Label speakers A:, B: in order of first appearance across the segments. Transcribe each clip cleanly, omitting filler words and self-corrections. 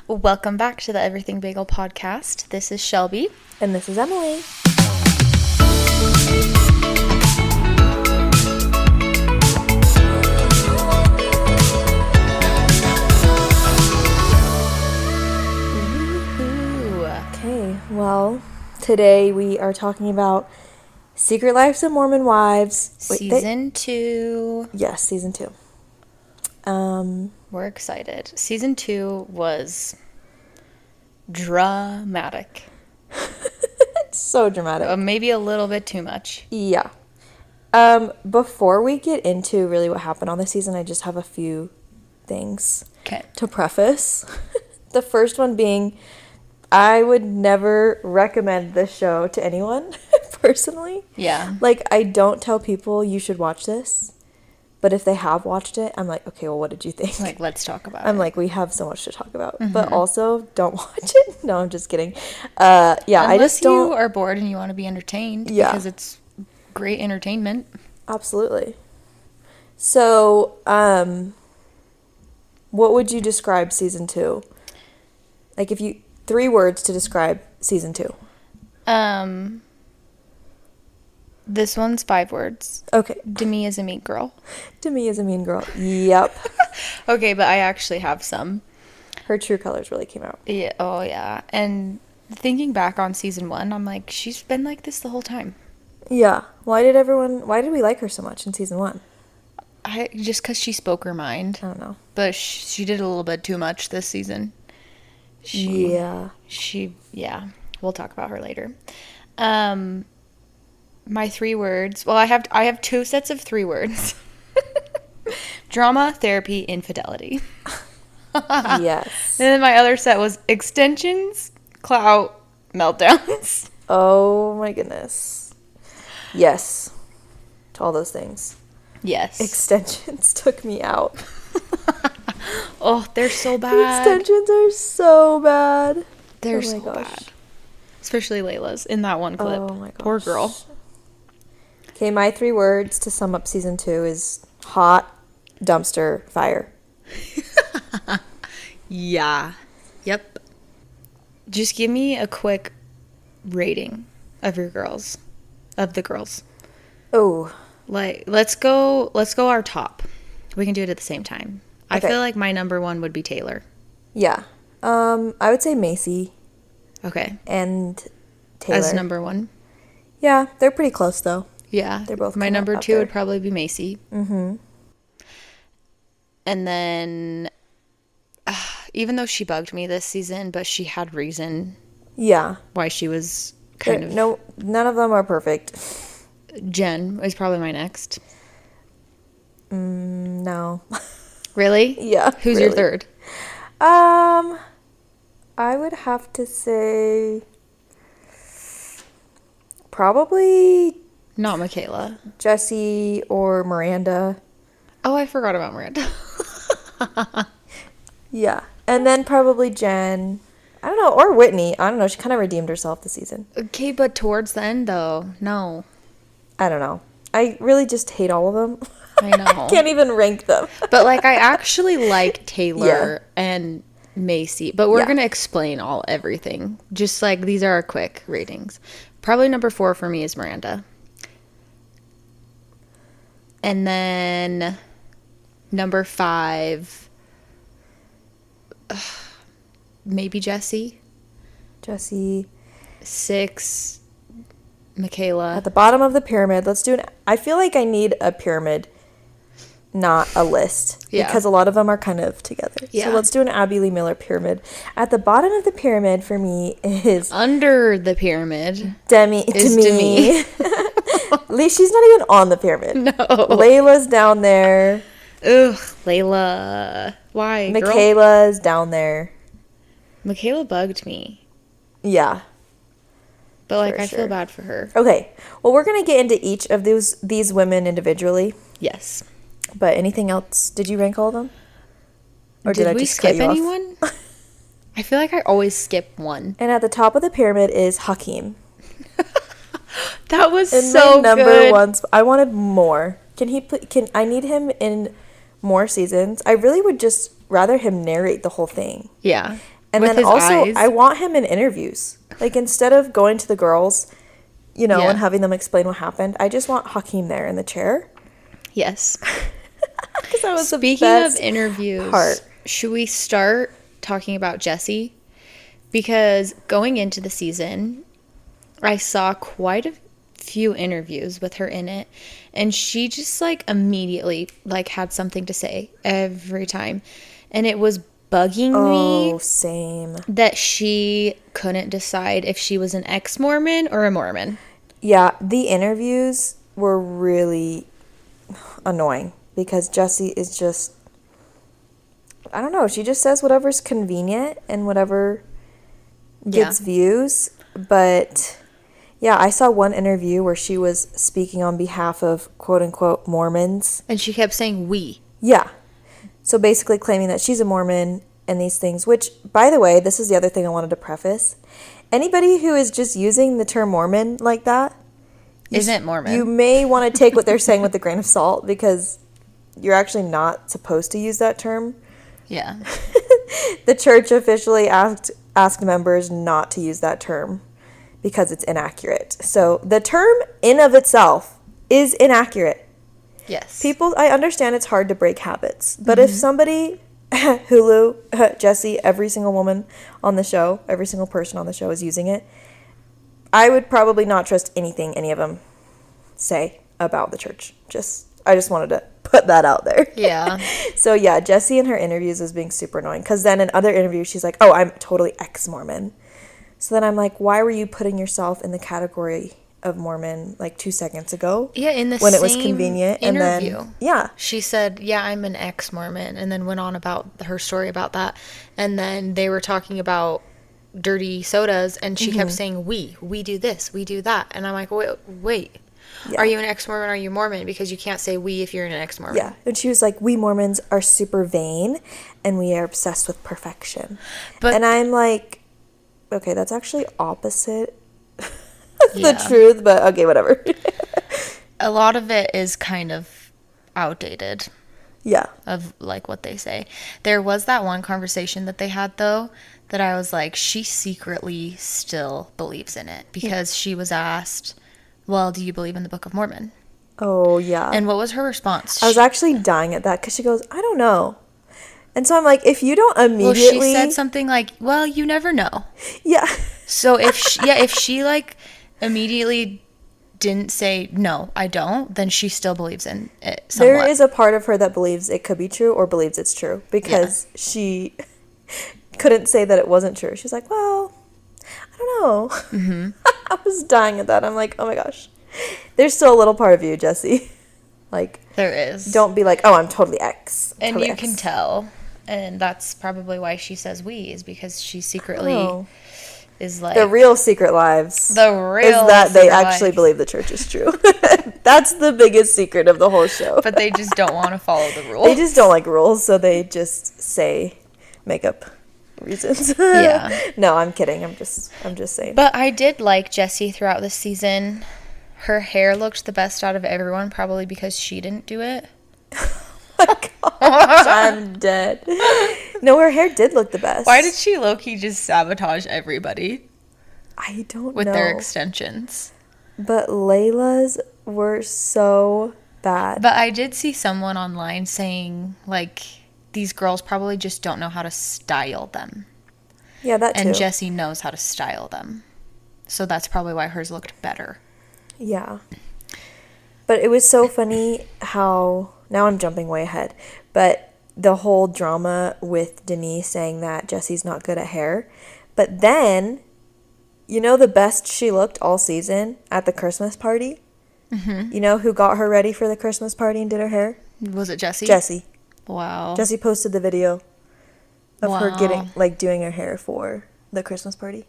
A: Welcome back to the Everything Bagel podcast. This is Shelby.
B: And this is Emily. Okay, well, today we are talking about Secret Lives of Mormon Wives.
A: Season 2.
B: Yes, season 2.
A: We're excited. Season 2 was dramatic.
B: So dramatic.
A: Maybe a little bit too much.
B: Yeah. Before we get into really what happened on the season, I just have a few things to preface. The first one being, I would never recommend this show to anyone, personally.
A: Yeah.
B: Like, I don't tell people you should watch this. But if they have watched it, I'm like, okay, well, what did you think?
A: Like, let's talk about it.
B: I'm like, we have so much to talk about. Mm-hmm. But also, don't watch it. No, I'm just kidding. Yeah,
A: Unless
B: I just don't.
A: you are bored and you want to be entertained.
B: Yeah.
A: Because it's great entertainment.
B: Absolutely. So, what would you describe season 2? Like, if you... 3 words to describe season 2.
A: This one's 5 words.
B: Okay.
A: Demi is a mean girl.
B: Demi is a mean girl. Yep.
A: Okay, but I actually have some.
B: Her true colors really came out.
A: Yeah. Oh, yeah. And thinking back on season 1, I'm like, she's been like this the whole time.
B: Yeah. Why did we like her so much in season 1?
A: Just because she spoke her mind.
B: I don't know.
A: But she did a little bit too much this season. Yeah. We'll talk about her later. My 3 words. Well, I have 2 sets of 3 words. Drama, therapy, infidelity.
B: Yes.
A: And then my other set was extensions, clout, meltdowns.
B: Oh my goodness. Yes. To all those things.
A: Yes.
B: Extensions took me out.
A: Oh, they're so bad.
B: Extensions are so bad.
A: They're so bad. Especially Layla's in that one clip.
B: Oh my gosh.
A: Poor girl.
B: Okay, my 3 words to sum up season 2 is hot, dumpster, fire.
A: Yeah. Yep. Just give me a quick rating of the girls.
B: Oh.
A: Like, let's go our top. We can do it at the same time. Okay. I feel like my number 1 would be Taylor.
B: Yeah. I would say Macy.
A: Okay.
B: And Taylor.
A: As number 1.
B: Yeah, they're pretty close though.
A: Yeah.
B: They're both
A: my number 2 would probably be Macy.
B: Mm-hmm.
A: And then even though she bugged me this season, but she had reason.
B: Yeah.
A: Why she was kind of...
B: No, none of them are perfect.
A: Jen is probably my next.
B: No.
A: Really?
B: Yeah.
A: Who's your third?
B: I would have to say probably
A: not Michaela.
B: Jessie or Miranda.
A: Oh, I forgot about Miranda.
B: Yeah. And then probably Jen. I don't know. Or Whitney. I don't know. She kind of redeemed herself this season.
A: Okay, but towards the end, though. No.
B: I don't know. I really just hate all of them.
A: I know.
B: I can't even rank them.
A: But, like, I actually like Taylor and Macy. But we're going to explain everything. Just, like, these are our quick ratings. Probably number 4 for me is Miranda. And then number 5, maybe Jessie. 6, Michaela.
B: At the bottom of the pyramid, let's do I feel like I need a pyramid, not a list. Yeah. Because a lot of them are kind of together. Yeah. So let's do an Abby Lee Miller pyramid. At the bottom of the pyramid for me is...
A: Under the pyramid.
B: Demi. She's not even on the pyramid. No. Layla's down there.
A: Ugh, Layla. Why?
B: Michaela's down there.
A: Michaela bugged me.
B: Yeah.
A: But, like, I feel bad for her.
B: Okay. Well, we're going to get into each of these women individually.
A: Yes.
B: But anything else? Did you rank all of them?
A: Or did we skip anyone? I feel like I always skip one.
B: And at the top of the pyramid is Hakeem.
A: That was
B: in
A: so
B: my number
A: good.
B: 1 I wanted more. I need him in more seasons. I really would just rather him narrate the whole thing.
A: Yeah.
B: And
A: with
B: then
A: his
B: also,
A: eyes.
B: I want him in interviews. Like, instead of going to the girls, you know, and having them explain what happened, I just want Hakeem there in the chair.
A: Yes.
B: Because that was
A: Speaking
B: the best
A: of interviews,
B: part.
A: should we start talking about Jessie? Because going into the season, I saw quite a few interviews with her in it, and she just like immediately like had something to say every time, and it was bugging me.
B: Same.
A: That she couldn't decide if she was an ex-Mormon or a Mormon.
B: Yeah, the interviews were really annoying because Jessie is just, I don't know, she just says whatever's convenient and whatever gets views. But yeah, I saw one interview where she was speaking on behalf of quote unquote Mormons.
A: And she kept saying we.
B: Yeah. So basically claiming that she's a Mormon and these things, which, by the way, this is the other thing I wanted to preface. Anybody who is just using the term Mormon like that
A: isn't Mormon.
B: You may want to take what they're saying with a grain of salt because you're actually not supposed to use that term.
A: Yeah.
B: The church officially asked members not to use that term because it's inaccurate. So the term in of itself is inaccurate.
A: Yes.
B: People, I understand it's hard to break habits, but if somebody, Hulu, Jessie, every single woman on the show, every single person on the show is using it, I would probably not trust anything any of them say about the church. I just wanted to put that out there.
A: Yeah.
B: So yeah, Jessie in her interviews is being super annoying because then in other interviews she's like, oh, I'm totally ex-Mormon. So then I'm like, why were you putting yourself in the category of Mormon like 2 seconds ago?
A: Yeah, in the
B: when
A: same
B: it was convenient
A: interview.
B: And then yeah,
A: she said, yeah, I'm an ex-Mormon, and then went on about her story about that. And then they were talking about dirty sodas, and she kept saying we do this, we do that. And I'm like, wait. Yeah. Are you an ex-Mormon or are you Mormon? Because you can't say we if you're an ex-Mormon.
B: Yeah. And she was like, we Mormons are super vain and we are obsessed with perfection. And I'm like, okay, that's actually opposite the truth, but okay, whatever.
A: A lot of it is kind of outdated.
B: Yeah.
A: Of like what they say. There was that one conversation that they had though that I was like, she secretly still believes in it because she was asked, well, do you believe in the Book of Mormon?
B: Oh, yeah.
A: And what was her response?
B: I was actually dying at that because she goes, I don't know. And so I'm like, if you don't immediately...
A: Well, she said something like, well, you never know.
B: Yeah.
A: So if she like immediately didn't say, no, I don't, then she still believes in it somewhat.
B: There is a part of her that believes it could be true or believes it's true because she couldn't say that it wasn't true. She's like, well, I don't know. Mm-hmm. I was dying at that. I'm like, oh my gosh. There's still a little part of you, Jessie. Like,
A: there is.
B: Don't be like, oh, I'm totally ex.
A: And
B: totally
A: you
B: ex.
A: can tell. And that's probably why she says we, is because she secretly is like...
B: The real secret lives.
A: The real
B: is that they actually
A: lives.
B: believe the church is true. That's the biggest secret of the whole show.
A: But they just don't want to follow the rules.
B: They just don't like rules, so they just make up reasons.
A: Yeah.
B: No, I'm kidding. I'm just saying.
A: But I did like Jessie throughout the season. Her hair looked the best out of everyone, probably because she didn't do it.
B: Oh my gosh, I'm dead. No, her hair did look the best.
A: Why did she low-key just sabotage everybody?
B: I don't know.
A: With their extensions.
B: But Layla's were so bad.
A: But I did see someone online saying, like, these girls probably just don't know how to style them.
B: Yeah, that too.
A: And Jessie knows how to style them. So that's probably why hers looked better.
B: Yeah. But it was so funny how... Now I'm jumping way ahead. But the whole drama with Denise saying that Jessie's not good at hair. But then, you know the best she looked all season at the Christmas party? Mm-hmm. You know who got her ready for the Christmas party and did her hair?
A: Was it Jessie?
B: Jessie.
A: Wow.
B: Jessie posted the video of her doing her hair for the Christmas party.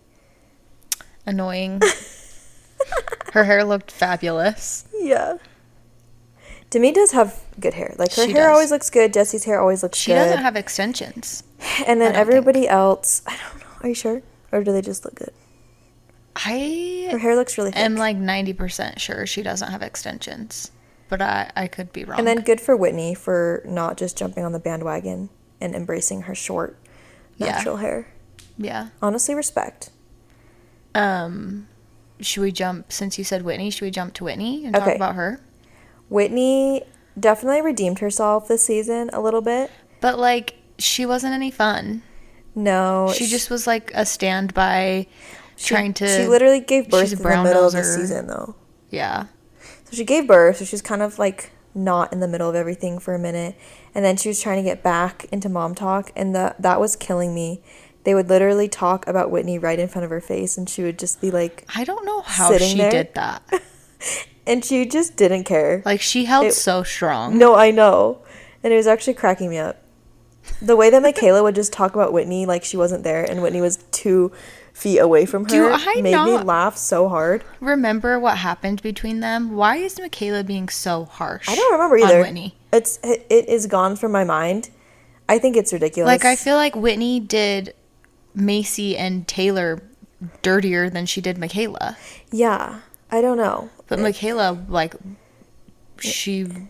A: Annoying. Her hair looked fabulous.
B: Yeah. Demi does have good hair. Like, her hair always looks good. Jessie's hair always looks good.
A: She doesn't have extensions.
B: And then everybody else, I don't know. Are you sure? Or do they just look good? Her hair looks really thick.
A: I'm like 90% sure she doesn't have extensions. But I could be wrong.
B: And then good for Whitney for not just jumping on the bandwagon and embracing her short, natural hair.
A: Yeah.
B: Honestly, respect.
A: Should we jump, since you said Whitney, should we jump to Whitney and talk
B: Okay.
A: about her?
B: Whitney definitely redeemed herself this season a little bit.
A: But, like, she wasn't any fun.
B: No.
A: She just was, like, a standby trying to...
B: She literally gave birth in the middle of the
A: noser.
B: season, though.
A: Yeah.
B: So she gave birth, so she was kind of, like, not in the middle of everything for a minute. And then she was trying to get back into mom talk, and that was killing me. They would literally talk about Whitney right in front of her face, and she would just be, like...
A: I don't know how she did that.
B: And she just didn't care.
A: Like, she held so strong.
B: No, I know. And it was actually cracking me up. The way that Michaela would just talk about Whitney like she wasn't there and Whitney was 2 feet away from her made me laugh so hard.
A: Remember what happened between them? Why is Michaela being so harsh?
B: I don't remember either.
A: On Whitney?
B: It is gone from my mind. I think it's ridiculous.
A: Like, I feel like Whitney did Macy and Taylor dirtier than she did Michaela.
B: Yeah. I don't know.
A: But Michaela, like,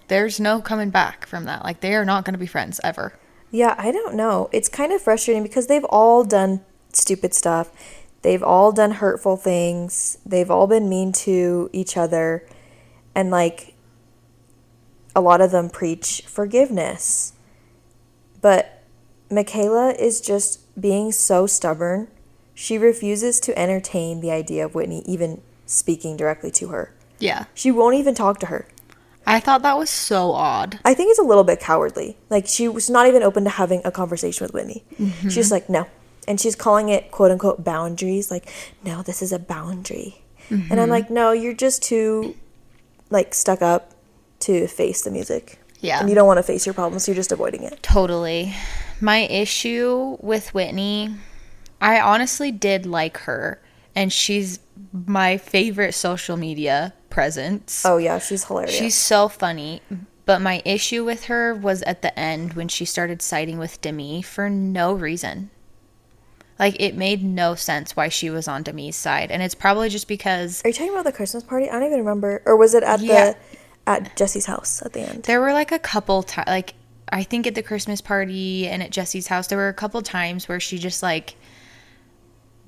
A: there's no coming back from that. Like, they are not going to be friends ever.
B: Yeah, I don't know. It's kind of frustrating because they've all done stupid stuff. They've all done hurtful things. They've all been mean to each other. And, like, a lot of them preach forgiveness. But Michaela is just being so stubborn. She refuses to entertain the idea of Whitney even speaking directly to her.
A: Yeah.
B: She won't even talk to her.
A: I thought that was so odd.
B: I think it's a little bit cowardly. Like, she was not even open to having a conversation with Whitney. Mm-hmm. She's like, no. And she's calling it, quote unquote, boundaries. Like, no, this is a boundary. Mm-hmm. And I'm like, no, you're just too, like, stuck up to face the music.
A: Yeah.
B: And you don't want to face your problems, so you're just avoiding it.
A: Totally. My issue with Whitney, I honestly did like her. And she's my favorite social media presence.
B: Oh, yeah, she's hilarious.
A: She's so funny. But my issue with her was at the end when she started siding with Demi for no reason. Like, it made no sense why she was on Demi's side. And it's probably just because...
B: Are you talking about the Christmas party? I don't even remember. Or was it at Jesse's house at the end?
A: There were, like, a couple times... Like, I think at the Christmas party and at Jesse's house, there were a couple times where she just, like...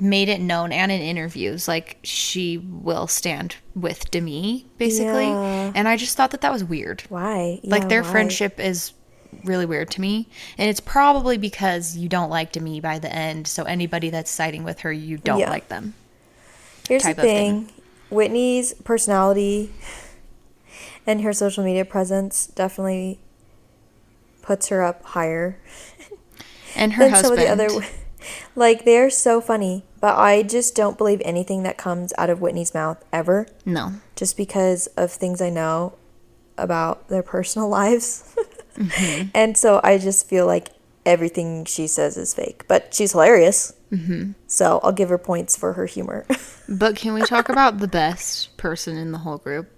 A: made it known, and in interviews, like, she will stand with Demi, basically. Yeah. And I just thought that was weird.
B: Why? Yeah,
A: like, their friendship is really weird to me. And it's probably because you don't like Demi by the end, so anybody that's siding with her, you don't like them.
B: Here's the thing. Whitney's personality and her social media presence definitely puts her up higher.
A: And her husband.
B: Some of the other... Like, they're so funny, but I just don't believe anything that comes out of Whitney's mouth ever.
A: No.
B: Just because of things I know about their personal lives. Mm-hmm. And so I just feel like everything she says is fake. But she's hilarious. Mm-hmm. So I'll give her points for her humor.
A: But can we talk about the best person in the whole group?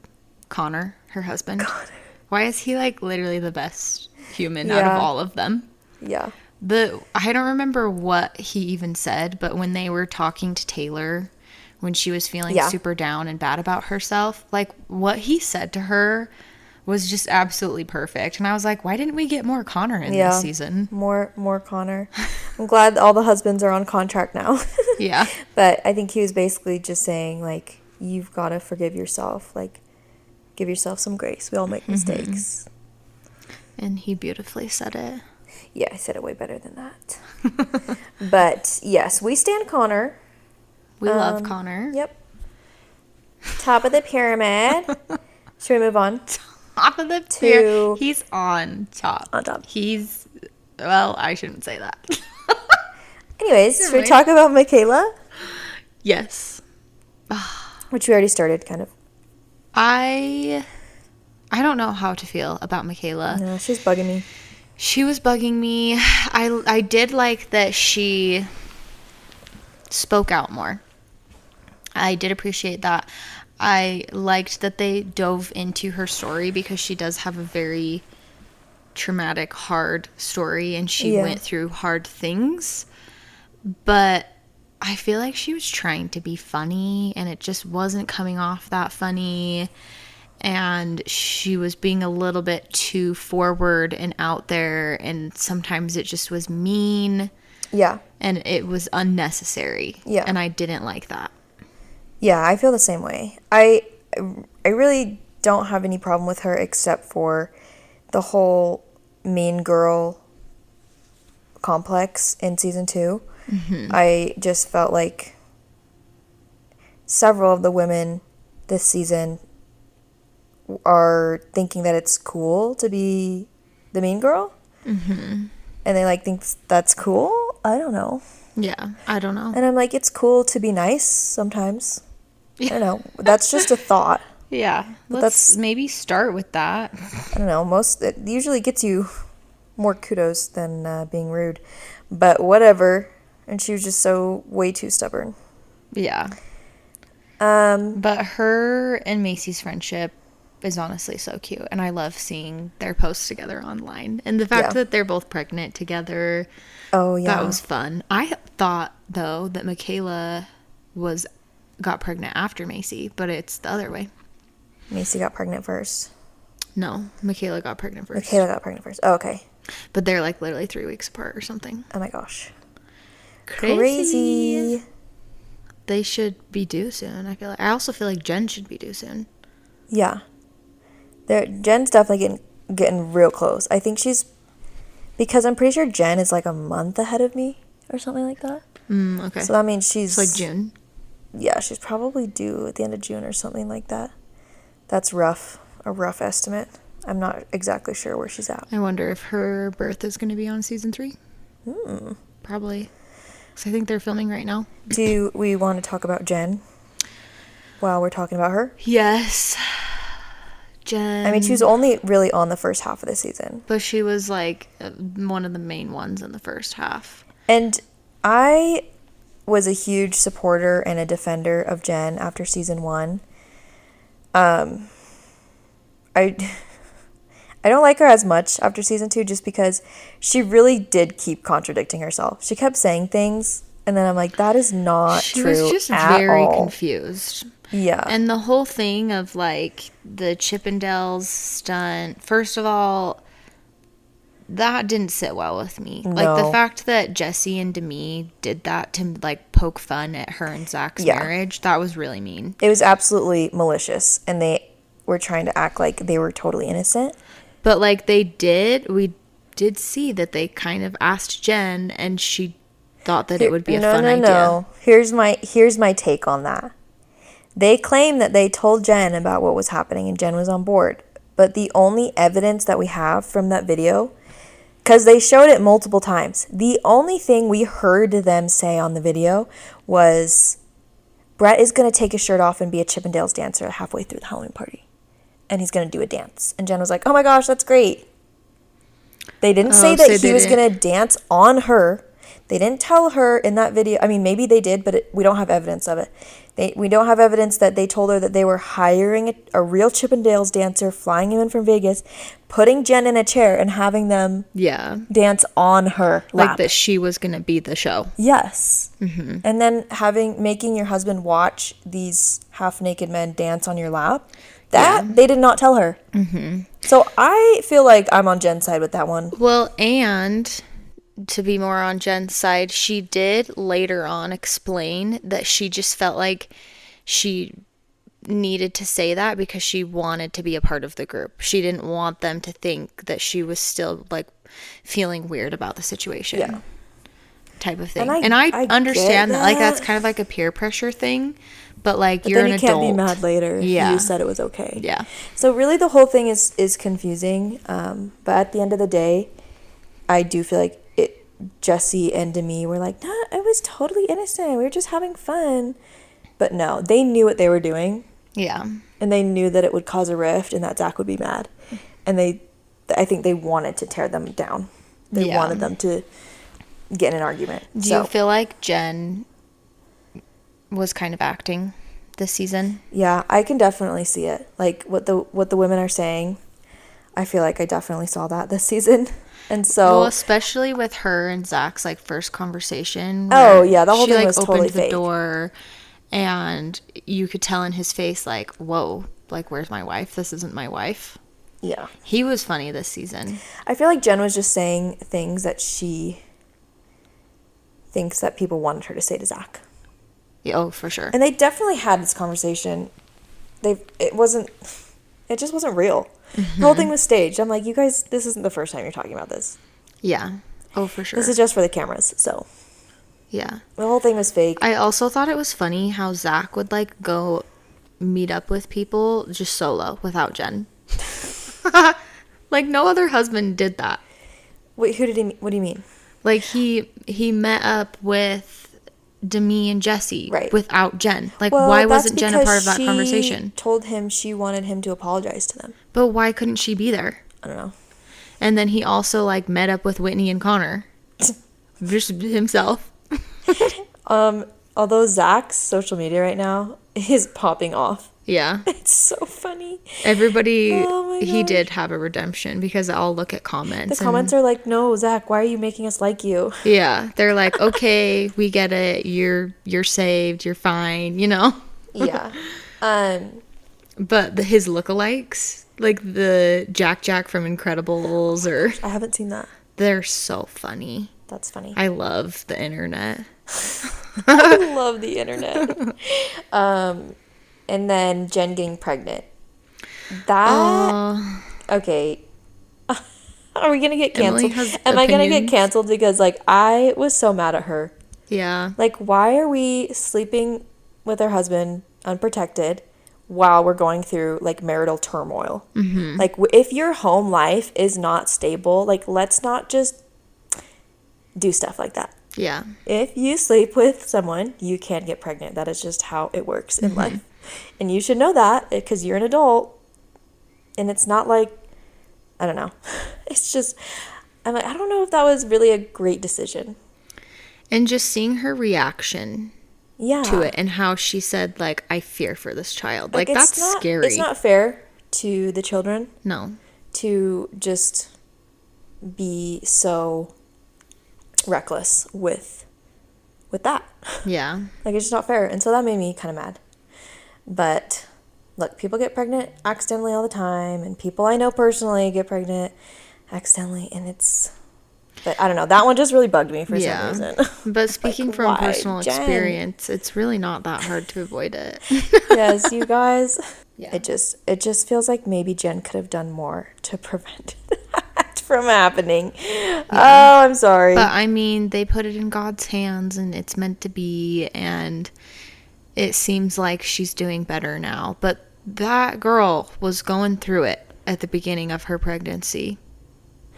A: Connor, her husband.
B: Connor.
A: Why is he, like, literally the best human out of all of them?
B: Yeah.
A: I don't remember what he even said, but when they were talking to Taylor, when she was feeling super down and bad about herself, like, what he said to her was just absolutely perfect. And I was like, why didn't we get more Connor in this season?
B: More Connor. I'm glad all the husbands are on contract now.
A: Yeah.
B: But I think he was basically just saying, like, you've got to forgive yourself. Like, give yourself some grace. We all make mistakes.
A: And he beautifully said it.
B: Yeah, I said it way better than that. But, yes, we stand Connor.
A: We love Connor.
B: Yep. Top of the pyramid. Should we move on?
A: Top of the pyramid. He's on top.
B: On top.
A: Well, I shouldn't say that.
B: Anyways, should we talk about Michaela?
A: Yes.
B: Which we already started, kind of.
A: I don't know how to feel about Michaela.
B: No, she's bugging me.
A: She was bugging me. I did like that she spoke out more. I did appreciate that. I liked that they dove into her story because she does have a very traumatic, hard story, and she went through hard things. But I feel like she was trying to be funny, and it just wasn't coming off that funny. And she was being a little bit too forward and out there, and sometimes it just was mean.
B: Yeah.
A: and it was unnecessary.
B: Yeah.
A: And I didn't like that.
B: Yeah, I feel the same way. I really don't have any problem with her except for the whole mean girl complex in season 2. I just felt like several of the women this season are thinking that it's cool to be the mean girl. And they like think that's cool. I don't know.
A: Yeah, I don't know.
B: And I'm like, it's cool to be nice sometimes. I don't know. That's just a thought.
A: Yeah, let's maybe start with that.
B: I don't know. It usually gets you more kudos than being rude. But whatever. And she was just so way too stubborn.
A: Yeah. But her and Macy's friendship is honestly so cute. And I love seeing their posts together online. And the fact that they're both pregnant together.
B: Oh, yeah.
A: That was fun. I thought, though, that Michaela got pregnant after Macy. But it's the other way.
B: Macy got pregnant first.
A: No, Michaela got pregnant first.
B: Michaela got pregnant first. Oh, okay.
A: But they're like literally 3 weeks apart or something.
B: Oh my gosh.
A: Crazy. They should be due soon. I also feel like Jen should be due soon.
B: Yeah. Jen's definitely getting real close. I think because I'm pretty sure Jen is like a month ahead of me or something like that.
A: Okay.
B: So that means she's
A: like June.
B: Yeah, she's probably due at the end of June or something like that. That's rough. A rough estimate. I'm not exactly sure where she's at.
A: I wonder if her birth is going to be on season 3. Probably. Because I think they're filming right now.
B: Do we want to talk about Jen while we're talking about her?
A: Yes. Jen.
B: I mean, she was only really on the first half of the season.
A: But she was like one of the main ones in the first half.
B: And I was a huge supporter and a defender of Jen after season 1. I don't like her as much after season 2 just because she really did keep contradicting herself. She kept saying things, and then I'm like, that is not true. She was just very
A: confused.
B: Yeah.
A: And the whole thing of like the Chippendales stunt, first of all, that didn't sit well with me. No. Like the fact that Jesse and Demi did that to like poke fun at her and Zach's marriage, that was really mean.
B: It was absolutely malicious, and they were trying to act like they were totally innocent.
A: But like we did see that they kind of asked Jen, and she thought that it would be a fun idea. No.
B: Here's my take on that. They claim that they told Jen about what was happening, and Jen was on board. But the only evidence that we have from that video, because they showed it multiple times, the only thing we heard them say on the video was, Brett is going to take his shirt off and be a Chippendales dancer halfway through the Halloween party. And he's going to do a dance. And Jen was like, oh my gosh, that's great. They didn't say that he was going to dance on her. They didn't tell her in that video. I mean, maybe they did, but we don't have evidence of it. We don't have evidence that they told her that they were hiring a real Chippendales dancer, flying him in from Vegas, putting Jen in a chair and having them dance on her lap.
A: Like that she was going to be the show.
B: Yes. Mm-hmm. And then making your husband watch these half-naked men dance on your lap. They did not tell her. Mm-hmm. So I feel like I'm on Jen's side with that one.
A: Well, and to be more on Jen's side, she did later on explain that she just felt like she needed to say that because she wanted to be a part of the group. She didn't want them to think that she was still like feeling weird about the situation. Yeah. Type of thing. And I understand that. Like that's kind of like a peer pressure thing. But like you're an adult. But then you can't
B: be mad later if you said it was okay.
A: Yeah.
B: So really the whole thing is confusing. But at the end of the day, I do feel like Jesse and Demi were like, no, it was totally innocent. We were just having fun. But no, they knew what they were doing.
A: Yeah.
B: And they knew that it would cause a rift and that Zach would be mad. And I think they wanted to tear them down. They wanted them to get in an argument.
A: Do you feel like Jen was kind of acting this season?
B: Yeah, I can definitely see it. Like what the women are saying, I feel like I definitely saw that this season. And so
A: especially with her and Zach's like first conversation.
B: Oh yeah, the whole thing was totally fake. She
A: opened the door and you could tell in his face like, whoa, like where's my wife? This isn't my wife.
B: Yeah.
A: He was funny this season.
B: I feel like Jen was just saying things that she thinks that people wanted her to say to Zach.
A: Yeah, oh, for sure.
B: And they definitely had this conversation. It just wasn't real. The whole thing was staged. I'm like, you guys, this isn't the first time you're talking about this.
A: Yeah. Oh, for sure.
B: This is just for the cameras, so.
A: Yeah.
B: The whole thing was fake.
A: I also thought it was funny how Zach would, like, go meet up with people just solo without Jen. Like, no other husband did that.
B: Wait, what do you mean?
A: Like, he met up with Demi and Jesse without Jen. Like, why wasn't Jen a part of that conversation?
B: She told him she wanted him to apologize to them.
A: But why couldn't she be there?
B: I don't know.
A: And then he also, like, met up with Whitney and Connor. Just himself.
B: Although Zach's social media right now is popping off.
A: Yeah.
B: It's so funny.
A: Everybody, he did have a redemption because I'll look at comments.
B: The comments are like, no, Zach, why are you making us like you?
A: Yeah. They're like, okay, we get it. You're saved. You're fine, you know?
B: Yeah.
A: But his lookalikes, like the Jack from Incredibles or...
B: I haven't seen that.
A: They're so funny.
B: That's funny.
A: I love the internet.
B: I love the internet. And then Jen getting pregnant. That... Okay. Are we going to get canceled? Am I going to get canceled? Because, like, I was so mad at her.
A: Yeah.
B: Like, why are we sleeping with our husband unprotected while we're going through, like, marital turmoil? Mm-hmm. Like, if your home life is not stable, like, let's not just do stuff like that.
A: Yeah.
B: If you sleep with someone, you can get pregnant. That is just how it works in life. And you should know that because you're an adult. And it's not like, I don't know. It's just, I'm like, I don't know if that was really a great decision.
A: And just seeing her reaction to it and how she said, like, I fear for this child. Like that's scary.
B: It's not fair to the children.
A: No.
B: To just be so reckless with that.
A: Yeah.
B: Like, it's just not fair. And so that made me kind of mad. But look, people get pregnant accidentally all the time, and people I know personally get pregnant accidentally, and but I don't know, that one just really bugged me for some reason.
A: But speaking like, from personal experience, it's really not that hard to avoid it.
B: Yes, you guys.
A: Yeah.
B: It just feels like maybe Jen could have done more to prevent that from happening. Yeah. Oh, I'm sorry.
A: But I mean, they put it in God's hands, and it's meant to be, and it seems like she's doing better now. But that girl was going through it at the beginning of her pregnancy.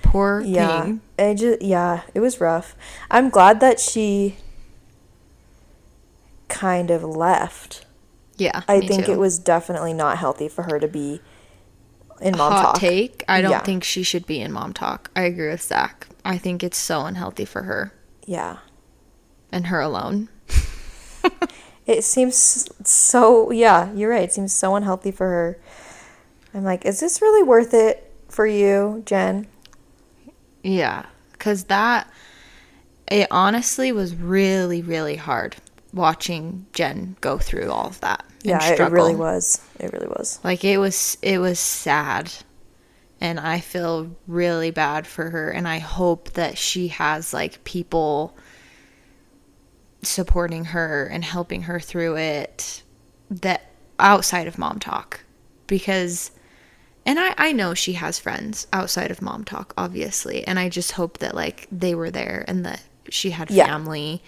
A: Poor thing.
B: It was rough. I'm glad that she kind of left.
A: Yeah,
B: I think it was definitely not healthy for her to be in Mom Talk.
A: Hot take. I don't think she should be in Mom Talk. I agree with Zach. I think it's so unhealthy for her.
B: Yeah.
A: And her alone.
B: It seems so, you're right. It seems so unhealthy for her. I'm like, is this really worth it for you, Jen?
A: Yeah, because it honestly was really, really hard watching Jen go through all of that.
B: Yeah, it really was. It really was.
A: Like, it was sad. And I feel really bad for her. And I hope that she has, like, people supporting her and helping her through it that outside of Mom Talk. Because... And I know she has friends outside of Mom Talk, obviously. And I just hope that, like, they were there and that she had family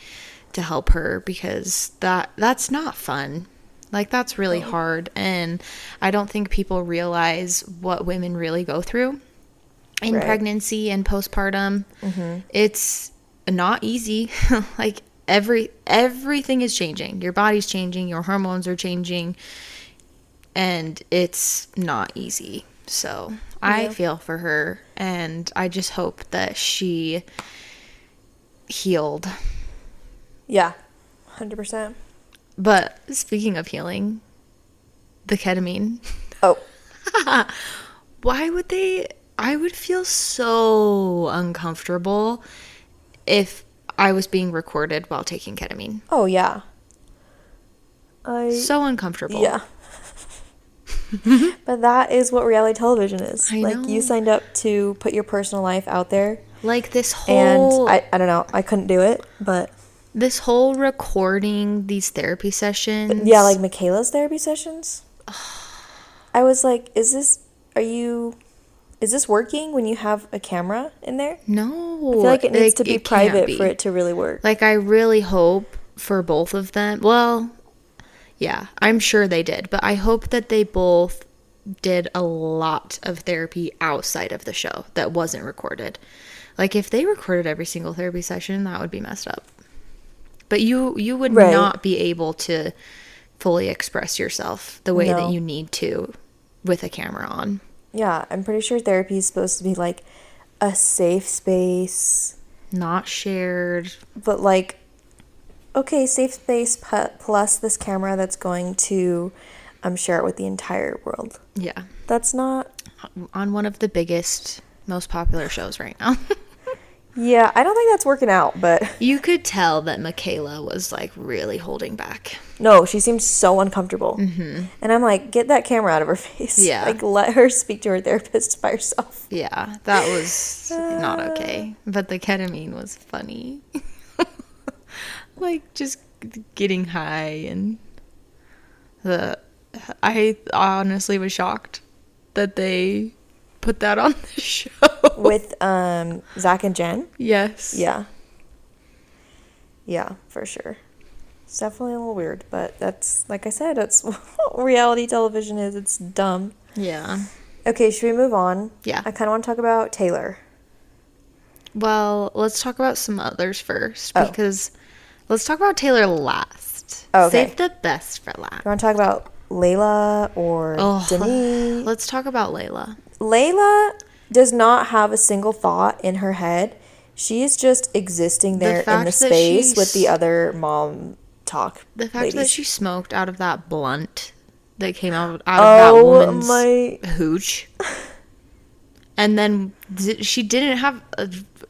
A: to help her, because that's not fun. Like, that's really hard. And I don't think people realize what women really go through in pregnancy and postpartum. Mm-hmm. It's not easy. Like, everything is changing. Your body's changing. Your hormones are changing. And it's not easy. So I feel for her, and I just hope that she healed.
B: Yeah, 100%.
A: But speaking of healing, the ketamine.
B: Oh.
A: Why would they? I would feel so uncomfortable if I was being recorded while taking ketamine.
B: Oh, yeah.
A: So uncomfortable.
B: Yeah. But that is what reality television is.
A: I know.
B: You signed up to put your personal life out there.
A: Like, this whole...
B: And I don't know. I couldn't do it, but...
A: This whole recording these therapy sessions.
B: Yeah, like Michaela's therapy sessions. I was like, is this working when you have a camera in there?
A: No.
B: I feel like it needs to be private
A: be.
B: for it to really work.
A: Like, I really hope for both of them. Well, yeah, I'm sure they did. But I hope that they both did a lot of therapy outside of the show that wasn't recorded. Like, if they recorded every single therapy session, that would be messed up. But you would not be able to fully express yourself the way that you need to with a camera on.
B: Yeah, I'm pretty sure therapy is supposed to be like a safe space.
A: Not shared.
B: But like, okay, safe space plus this camera that's going to share it with the entire world.
A: Yeah.
B: That's not...
A: On one of the biggest, most popular shows right now.
B: Yeah, I don't think that's working out, but...
A: You could tell that Michaela was, like, really holding back.
B: No, she seemed so uncomfortable.
A: Mm-hmm.
B: And I'm like, get that camera out of her face.
A: Yeah.
B: Like, let her speak to her therapist by herself.
A: Yeah, that was not okay. But the ketamine was funny. Like, just getting high and... I honestly was shocked that they put that on the show.
B: With Zach and Jen?
A: Yes.
B: Yeah. Yeah, for sure. It's definitely a little weird, but that's, like I said, that's what reality television is. It's dumb.
A: Yeah.
B: Okay, should we move on?
A: Yeah.
B: I kind of want to talk about Taylor.
A: Well, let's talk about some others first, because let's talk about Taylor last.
B: Oh, okay.
A: Save the best for last.
B: You want to talk about Layla or Demi?
A: Let's talk about Layla.
B: Layla does not have a single thought in her head. She is just existing there in the space with the other mom talk.
A: The fact that she smoked out of that blunt that came out of that woman's hooch. And then she didn't have a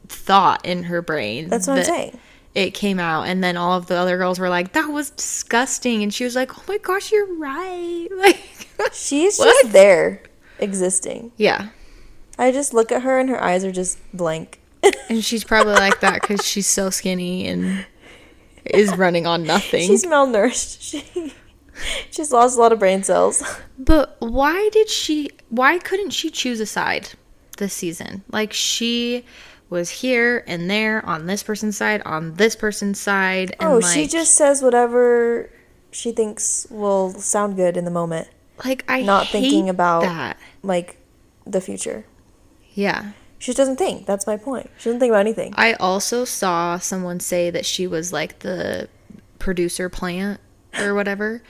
A: thought in her brain.
B: That's what I'm saying.
A: It came out, and then all of the other girls were like, that was disgusting. And she was like, oh my gosh, you're right. Like,
B: she's just there existing.
A: Yeah.
B: I just look at her and her eyes are just blank.
A: And she's probably like that because she's so skinny and is running on nothing.
B: She's malnourished. She's lost a lot of brain cells.
A: But why couldn't she choose a side this season? Like, she was here and there on this person's side, on this person's side. And
B: she just says whatever she thinks will sound good in the moment.
A: Like,
B: not
A: hate
B: thinking about
A: that.
B: Like the future.
A: Yeah.
B: She just doesn't think. That's my point. She doesn't think about anything.
A: I also saw someone say that she was like the producer plant or whatever.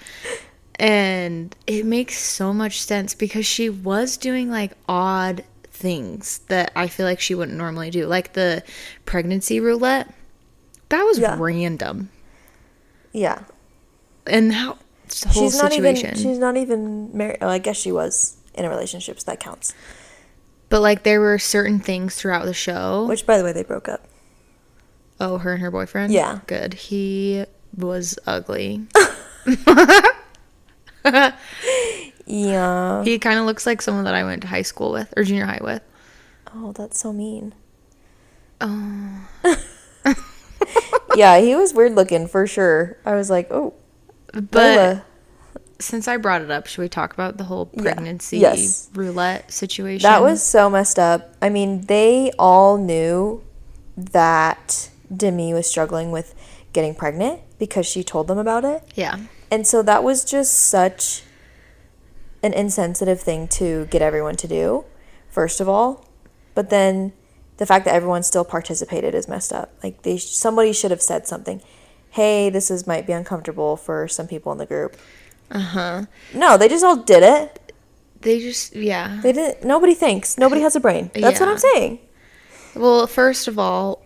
A: And it makes so much sense because she was doing like odd things that I feel like she wouldn't normally do. Like the pregnancy roulette. That was random.
B: Yeah.
A: And how the whole situation.
B: She's not even married. Oh, I guess she was in a relationship, so that counts.
A: But like there were certain things throughout the show.
B: Which, by the way, they broke up.
A: Oh, her and her boyfriend?
B: Yeah.
A: Good. He was ugly.
B: Yeah.
A: He kind of looks like someone that I went to high school with or junior high with.
B: Oh, that's so mean.
A: Oh.
B: Yeah, he was weird looking for sure. I was like, oh.
A: But
B: Layla.
A: Since I brought it up, should we talk about the whole pregnancy roulette situation?
B: That was so messed up. I mean, they all knew that Demi was struggling with getting pregnant because she told them about it.
A: Yeah.
B: And so that was just such an insensitive thing to get everyone to do, first of all. But then the fact that everyone still participated is messed up. Like, somebody should have said something. Hey, might be uncomfortable for some people in the group.
A: Uh-huh.
B: No, they just all did it.
A: They just, yeah.
B: They didn't. Nobody thinks. Nobody has a brain. That's what I'm saying.
A: Well, first of all,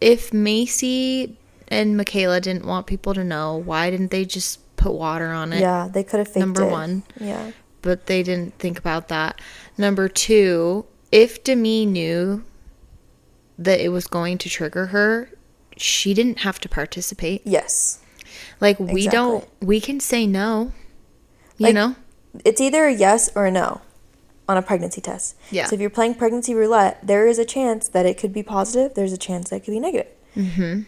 A: if Macy and Michaela didn't want people to know, why didn't they just put water on it?
B: Yeah, they could have faked
A: Number
B: it.
A: one.
B: Yeah.
A: But they didn't think about that. Number two, if Demi knew that it was going to trigger her, she didn't have to participate.
B: Yes.
A: Like, we can say no, you know?
B: It's either a yes or a no on a pregnancy test.
A: Yeah.
B: So if you're playing pregnancy roulette, there is a chance that it could be positive. There's a chance that it could be negative.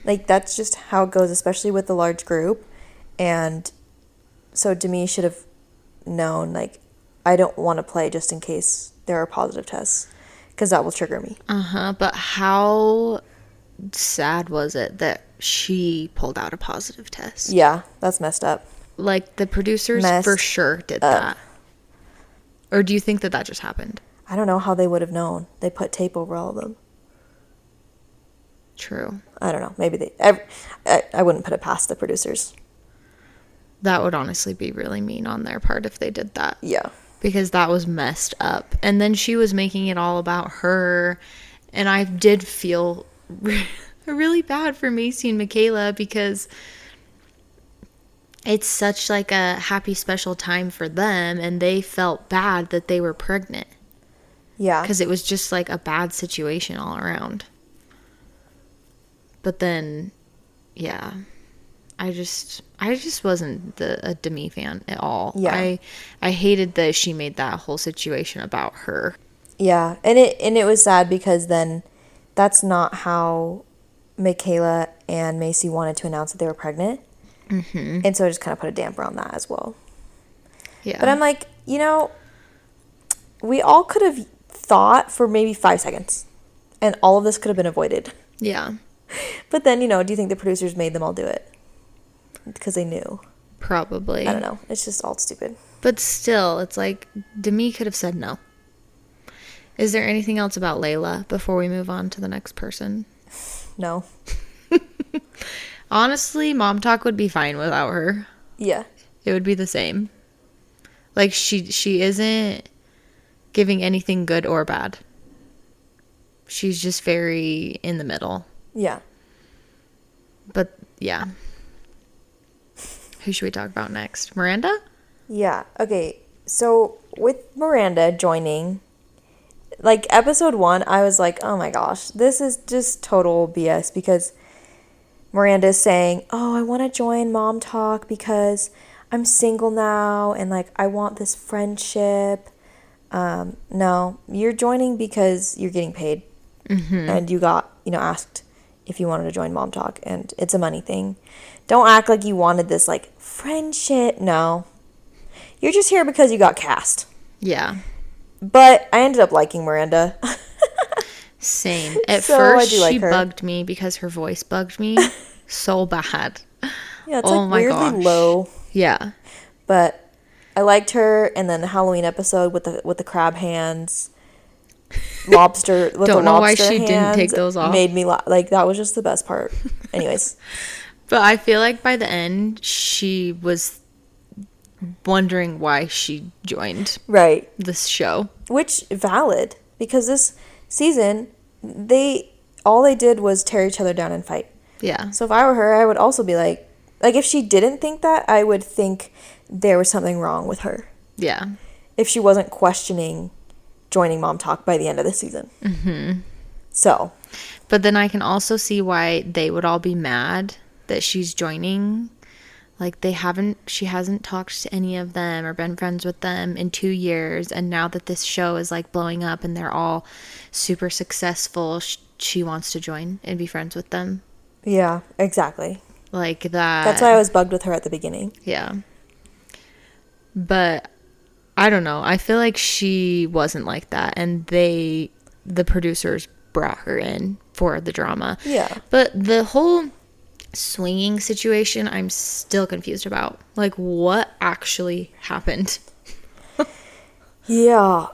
B: Like, that's just how it goes, especially with the large group. And so Demi should have known, like, I don't want to play just in case there are positive tests, because that will trigger me.
A: But how sad was it that she pulled out a positive test?
B: Yeah, that's messed up.
A: Like, the producers for sure did that. Or do you think that just happened?
B: I don't know how they would have known. They put tape over all of them.
A: True.
B: I don't know. Maybe I wouldn't put it past the producers.
A: That would honestly be really mean on their part if they did that.
B: Yeah.
A: Because that was messed up. And then she was making it all about her. And I did feel really bad for Macy and Michaela, because it's such like a happy, special time for them. And they felt bad that they were pregnant.
B: Yeah.
A: Because it was just like a bad situation all around. But then, yeah. I just wasn't a Demi fan at all.
B: Yeah.
A: I hated that she made that whole situation about her.
B: Yeah, and it was sad, because then that's not how Michaela and Macy wanted to announce that they were pregnant. Mm-hmm. And so it just kind of put a damper on that as well.
A: Yeah.
B: But I'm like, we all could have thought for maybe 5 seconds, and all of this could have been avoided.
A: Yeah.
B: But then, do you think the producers made them all do it? Because they knew.
A: Probably.
B: I don't know. It's just all stupid.
A: But still, it's like, Demi could have said no. Is there anything else about Layla before we move on to the next person?
B: No.
A: Honestly, Mom Talk would be fine without her.
B: Yeah.
A: It would be the same. Like, she isn't giving anything good or bad. She's just very in the middle.
B: Yeah.
A: But, yeah. Who should we talk about next? Miranda?
B: Yeah. Okay. So with Miranda joining, like, episode 1, I was like, oh my gosh, this is just total BS, because Miranda's saying, oh, I want to join Mom Talk because I'm single now and, like, I want this friendship. No, you're joining because you're getting paid. Mm-hmm. And you got, asked if you wanted to join Mom Talk, and it's a money thing. Don't act like you wanted this, like, friendship. No. You're just here because you got cast.
A: Yeah.
B: But I ended up liking Miranda.
A: Same. At first, she bugged me because her voice bugged me so bad.
B: Yeah, it's like weirdly low.
A: Yeah.
B: But I liked her, and then the Halloween episode with the crab hands, lobster with
A: Don't
B: the
A: know why
B: lobster
A: she
B: hands
A: didn't take those off.
B: Made me like, that was just the best part. Anyways.
A: But I feel like by the end, she was wondering why she joined this show. Which,
B: valid. Because this season, all they did was tear each other down and fight.
A: Yeah.
B: So if I were her, I would also be like, if she didn't think that, I would think there was something wrong with her.
A: Yeah.
B: If she wasn't questioning joining Mom Talk by the end of the season. Mm-hmm. So.
A: But then I can also see why they would all be mad that she's joining. Like, she hasn't talked to any of them or been friends with them in 2 years. And now that this show is, like, blowing up and they're all super successful, she wants to join and be friends with them.
B: Yeah, exactly.
A: Like that.
B: That's why I was bugged with her at the beginning.
A: Yeah. But I don't know. I feel like she wasn't like that. And the producers brought her in for the drama.
B: Yeah.
A: But the whole swinging situation, I'm still confused about. Like, what actually happened?
B: Yeah.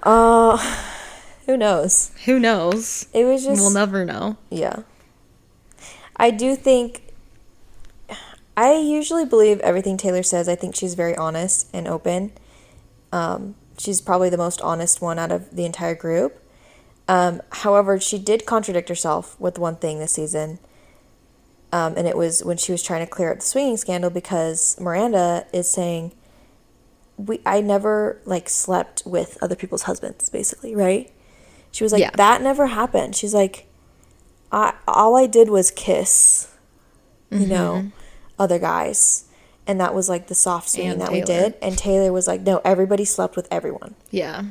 B: Who knows?
A: Who knows?
B: It was just...
A: We'll never know.
B: Yeah. I do think... I usually believe everything Taylor says. I think she's very honest and open. She's probably the most honest one out of the entire group. However, she did contradict herself with one thing this season. And it was when she was trying to clear up the swinging scandal, because Miranda is saying, I never, like, slept with other people's husbands, basically, right? She was like, yeah. That never happened. She's like, all I did was kiss, other guys. And that was, like, the soft swinging that we did. And Taylor was like, no, everybody slept with everyone.
A: Yeah.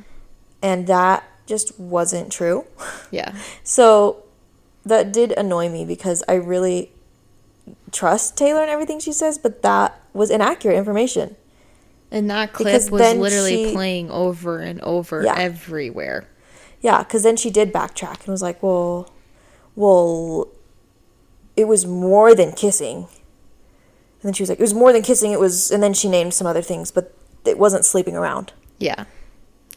B: And that just wasn't true.
A: Yeah.
B: So that did annoy me because I really trust Taylor and everything she says, but that was inaccurate information.
A: And that clip was literally playing over and over everywhere.
B: Yeah, because then she did backtrack and was like, well, it was more than kissing. And then she was like, it was more than kissing, it was, and then she named some other things, but it wasn't sleeping around.
A: Yeah.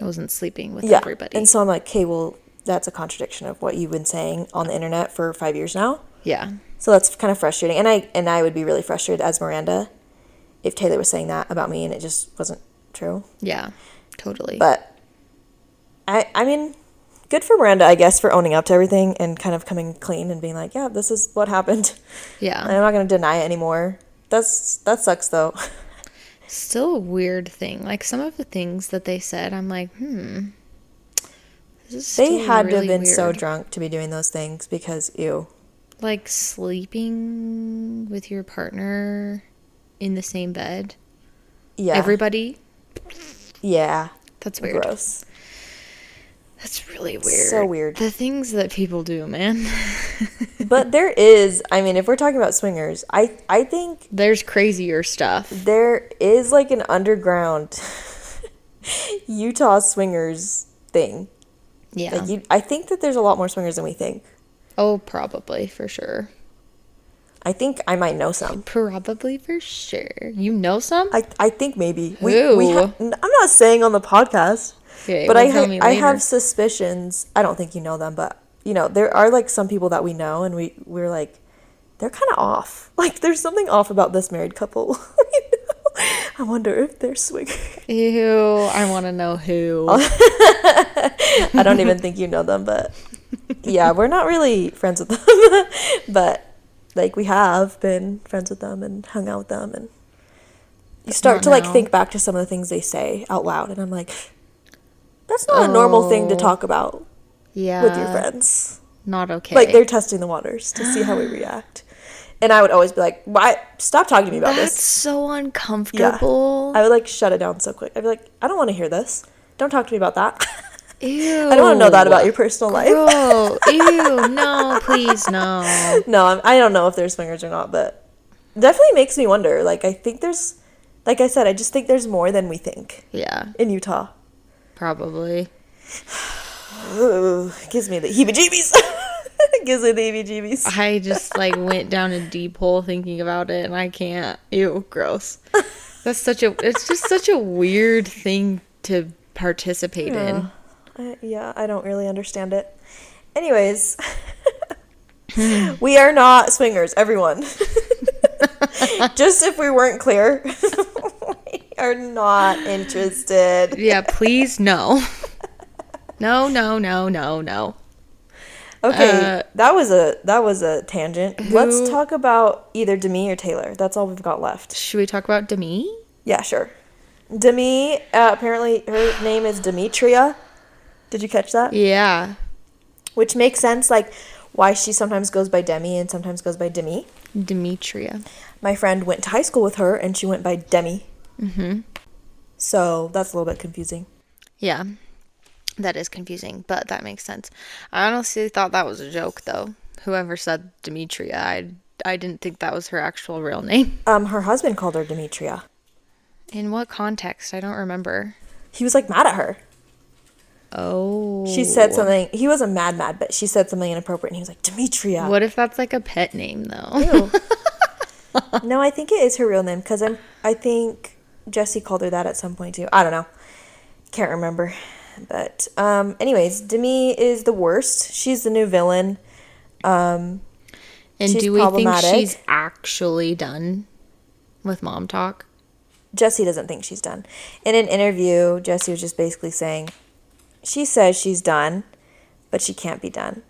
A: It wasn't sleeping with everybody.
B: And so I'm like, okay, well, that's a contradiction of what you've been saying on the internet for 5 years now.
A: Yeah.
B: So that's kind of frustrating. And I would be really frustrated as Miranda if Taylor was saying that about me and it just wasn't true.
A: Yeah, totally.
B: But I mean, good for Miranda, I guess, for owning up to everything and kind of coming clean and being like, yeah, this is what happened.
A: Yeah.
B: I'm not going to deny it anymore. That sucks, though.
A: Still a weird thing. Like, some of the things that they said, I'm like, this is
B: they had
A: really
B: to have been
A: weird.
B: so drunk to be doing those things because, ew.
A: Like, sleeping with your partner in the same bed.
B: Yeah.
A: Everybody.
B: Yeah.
A: That's weird.
B: Gross.
A: That's really weird.
B: So weird.
A: The things that people do, man.
B: But there is, I mean, if we're talking about swingers, I think
A: there's crazier stuff.
B: There is like an underground Utah swingers thing.
A: Yeah.
B: Like I think that there's a lot more swingers than we think.
A: Oh, probably, for sure.
B: I think I might know some.
A: Probably for sure. You know some?
B: I think maybe.
A: Who?
B: I'm not saying on the podcast,
A: okay,
B: but
A: well,
B: I have suspicions. I don't think you know them, but you know, there are like some people that we know and we're like, they're kind of off. Like there's something off about this married couple. I wonder if they're swingers.
A: Ew, I want to know who.
B: I don't even think you know them, but yeah, we're not really friends with them. But like we have been friends with them and hung out with them, and you start to like think back to some of the things they say out loud, and I'm like, that's not a normal thing to talk about with your friends.
A: Not okay.
B: Like they're testing the waters to see how we react. And I would always be like, why? Stop talking to me about this.
A: That's so uncomfortable.
B: Yeah. I would like shut it down so quick. I'd be like, I don't want to hear this. Don't talk to me about that.
A: Ew.
B: I don't want to know that about your personal life.
A: Ew. No, please, no.
B: No, I don't know if they're swingers or not, but definitely makes me wonder. Like, I think there's, like I said, I just think there's more than we think.
A: Yeah.
B: In Utah.
A: Probably.
B: Ooh, gives me the heebie-jeebies. Gives me the heebie-jeebies.
A: I just, like, went down a deep hole thinking about it, and I can't. Ew, gross. It's just such a weird thing to participate in.
B: Yeah, I don't really understand it. Anyways, we are not swingers, everyone. Just if we weren't clear, we are not interested.
A: Yeah, please, no. No.
B: Okay, that was a tangent. Let's talk about either Demi or Taylor. That's all we've got left.
A: Should we talk about Demi?
B: Yeah, sure. Demi, apparently her name is Demetria. Did you catch that?
A: Yeah.
B: Which makes sense, like, why she sometimes goes by Demi and sometimes goes by Demi.
A: Demetria.
B: My friend went to high school with her, and she went by Demi.
A: Mm-hmm.
B: So that's a little bit confusing.
A: Yeah. That is confusing, but that makes sense. I honestly thought that was a joke, though. Whoever said Demetria, I didn't think that was her actual real name.
B: Her husband called her Demetria.
A: In what context? I don't remember.
B: He was, like, mad at her.
A: Oh.
B: She said something. He wasn't mad, but she said something inappropriate, and he was like, Demetria.
A: What if that's, like, a pet name, though?
B: No, I think it is her real name, because I think Jesse called her that at some point, too. I don't know. Can't remember. But, anyways, Demi is the worst. She's the new villain. And
A: do we think she's actually done with mom talk?
B: Jesse doesn't think she's done. In an interview, Jesse was just basically saying, she says she's done, but she can't be done.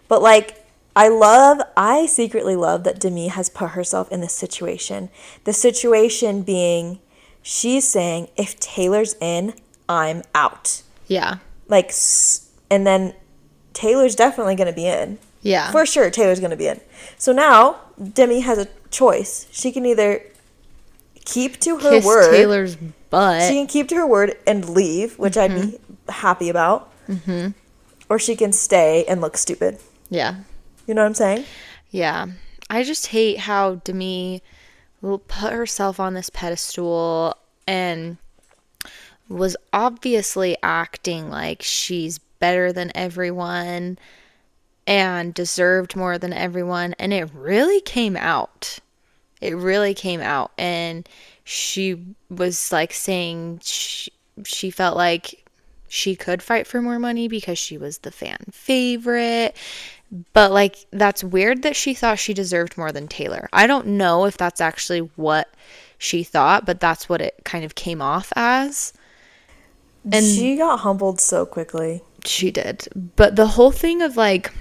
B: But, like, I secretly love that Demi has put herself in this situation. The situation being, she's saying, if Taylor's in, I'm out.
A: Yeah.
B: Like, and then Taylor's definitely going to be in.
A: Yeah.
B: For sure, Taylor's going to be in. So now, Demi has a choice. She can either keep to her word.
A: Taylor's butt.
B: She can keep to her word and leave, which I'd be happy about. Mm-hmm. Or she can stay and look stupid.
A: Yeah.
B: You know what I'm saying?
A: Yeah. I just hate how Demi will put herself on this pedestal and was obviously acting like she's better than everyone and deserved more than everyone. And it really came out. It really came out. And she was like saying she felt like she could fight for more money because she was the fan favorite. But like, that's weird that she thought she deserved more than Taylor. I don't know if that's actually what she thought, but that's what it kind of came off as.
B: And she got humbled so quickly.
A: She did. But the whole thing of like,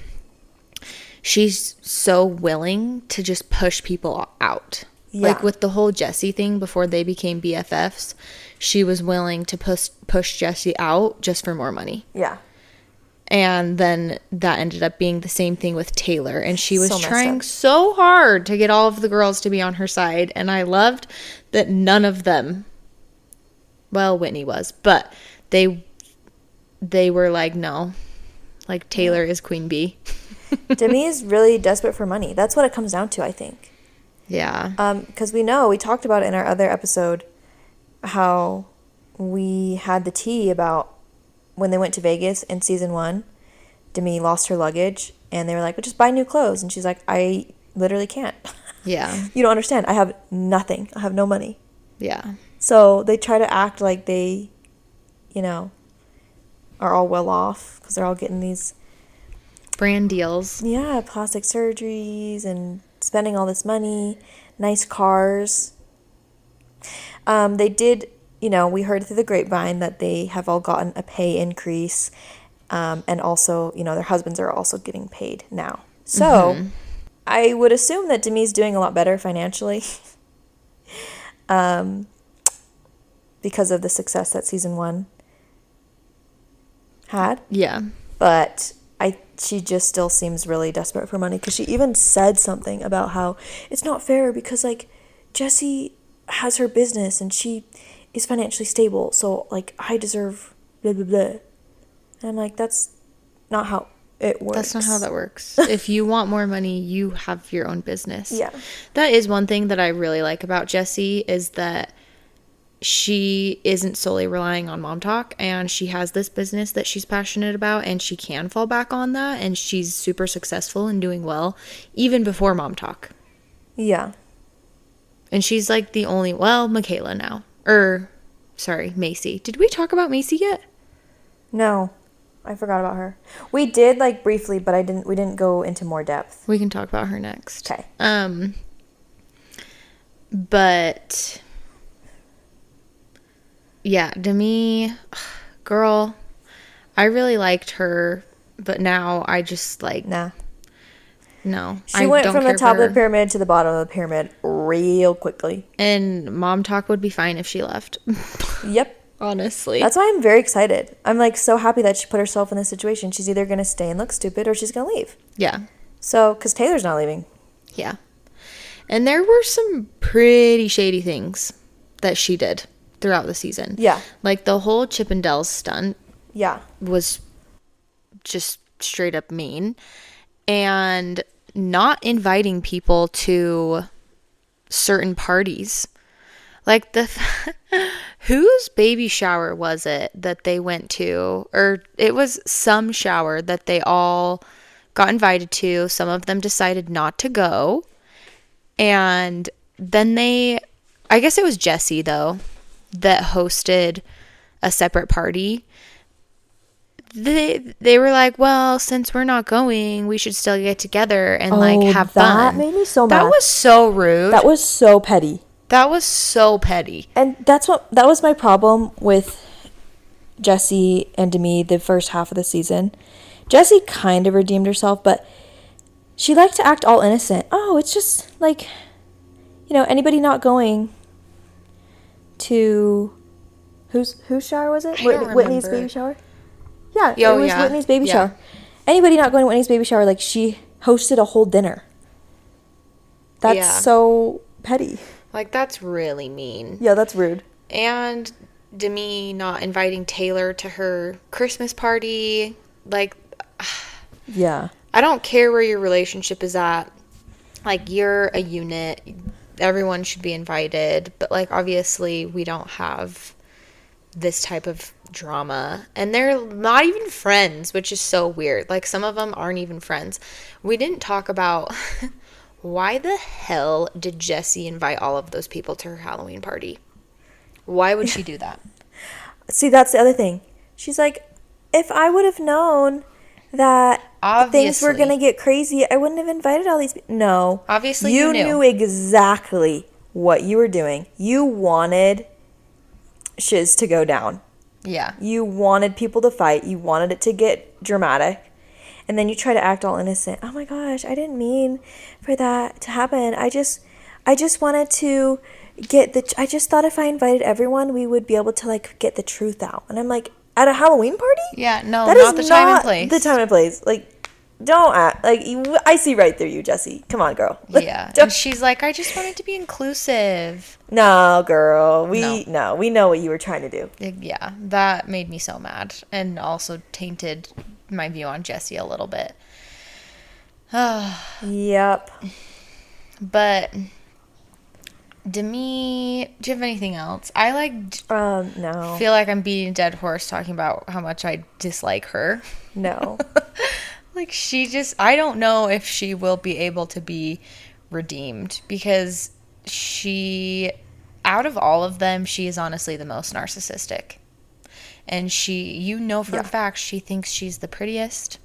A: she's so willing to just push people out. Yeah. Like with the whole Jesse thing before they became BFFs, she was willing to push Jesse out just for more money.
B: Yeah.
A: And then that ended up being the same thing with Taylor. And she was trying so hard to get all of the girls to be on her side. And I loved that none of them, well, Whitney was, but they were like, no, like Taylor is Queen Bee.
B: Demi is really desperate for money. That's what it comes down to, I think.
A: Yeah.
B: Because we talked about it in our other episode, how we had the tea about when they went to Vegas in season 1, Demi lost her luggage, and they were like, well, just buy new clothes. And she's like, I literally can't.
A: Yeah.
B: You don't understand. I have nothing. I have no money.
A: Yeah.
B: So they try to act like they, are all well off because they're all getting these
A: brand deals.
B: Yeah, plastic surgeries and spending all this money, nice cars. They did, we heard through the grapevine that they have all gotten a pay increase. And also, their husbands are also getting paid now. So I would assume that Demi's doing a lot better financially. Because of the success that season 1 had.
A: Yeah.
B: But she just still seems really desperate for money, because she even said something about how it's not fair because, like, Jessie has her business and she is financially stable, so, like, I deserve blah, blah, blah. And I'm like, that's not how it works.
A: That's not how that works. If you want more money, you have your own business.
B: Yeah.
A: That is one thing that I really like about Jessie, is that she isn't solely relying on Mom Talk, and she has this business that she's passionate about, and she can fall back on that, and she's super successful and doing well even before Mom Talk.
B: Yeah.
A: And she's like the only, Michaela now. Macy. Did we talk about Macy yet?
B: No. I forgot about her. We did, like, briefly, but we didn't go into more depth.
A: We can talk about her next.
B: Okay.
A: But yeah, Demi, girl, I really liked her, but now I just like,
B: nah.
A: No.
B: She went from the top of the pyramid to the bottom of the pyramid real quickly.
A: And Mom Talk would be fine if she left.
B: Yep.
A: Honestly.
B: That's why I'm very excited. I'm, like, so happy that she put herself in this situation. She's either going to stay and look stupid, or she's going to leave.
A: Yeah.
B: So, because Taylor's not leaving.
A: Yeah. And there were some pretty shady things that she did throughout the season.
B: Yeah.
A: Like the whole Chippendales stunt.
B: Yeah.
A: Was just straight up mean. And not inviting people to certain parties. Like whose baby shower was it that they went to? Or it was some shower that they all got invited to. Some of them decided not to go. And then I guess it was Jessie though, that hosted a separate party. They were like, well, since we're not going, we should still get together and have fun.
B: That made me so mad.
A: That was so rude.
B: That was so petty.
A: That was so petty.
B: And that was my problem with Jessie and Demi the first half of the season. Jessie kind of redeemed herself, but she liked to act all innocent. Oh, it's just like, anybody not going to whose shower was it? Whitney's baby shower? Yeah, it was Whitney's baby shower. Anybody not going to Whitney's baby shower, like, she hosted a whole dinner. That's so petty.
A: Like, that's really mean.
B: Yeah, that's rude.
A: And Demi not inviting Taylor to her Christmas party. Like,
B: yeah.
A: I don't care where your relationship is at. Like, you're a unit. Everyone should be invited. But, like, obviously, we don't have this type of drama. And they're not even friends, which is so weird. Like, some of them aren't even friends. We didn't talk about why the hell did Jessie invite all of those people to her Halloween party? Why would she do that?
B: See, that's the other thing. She's like, if I would have known that things were going to get crazy, I wouldn't have invited all these people. No.
A: Obviously,
B: you knew exactly what you were doing. You wanted shiz to go down.
A: Yeah.
B: You wanted people to fight. You wanted it to get dramatic. And then you try to act all innocent. Oh my gosh, I didn't mean for that to happen. I just wanted to I just thought if I invited everyone, we would be able to, like, get the truth out. And I'm like, at a Halloween party?
A: Yeah, no, that not the time and place.
B: The time and place. Like, don't act. Like, I see right through you, Jessie. Come on, girl.
A: Yeah. And she's like, I just wanted to be inclusive.
B: No, girl. We know what you were trying to do.
A: Yeah, that made me so mad. And also tainted my view on Jessie a little bit.
B: Yep.
A: But Demi, do you have anything else? I
B: no.
A: feel like I'm beating a dead horse talking about how much I dislike her.
B: No.
A: Like, I don't know if she will be able to be redeemed, because out of all of them, she is honestly the most narcissistic. And for a fact, she thinks she's the prettiest.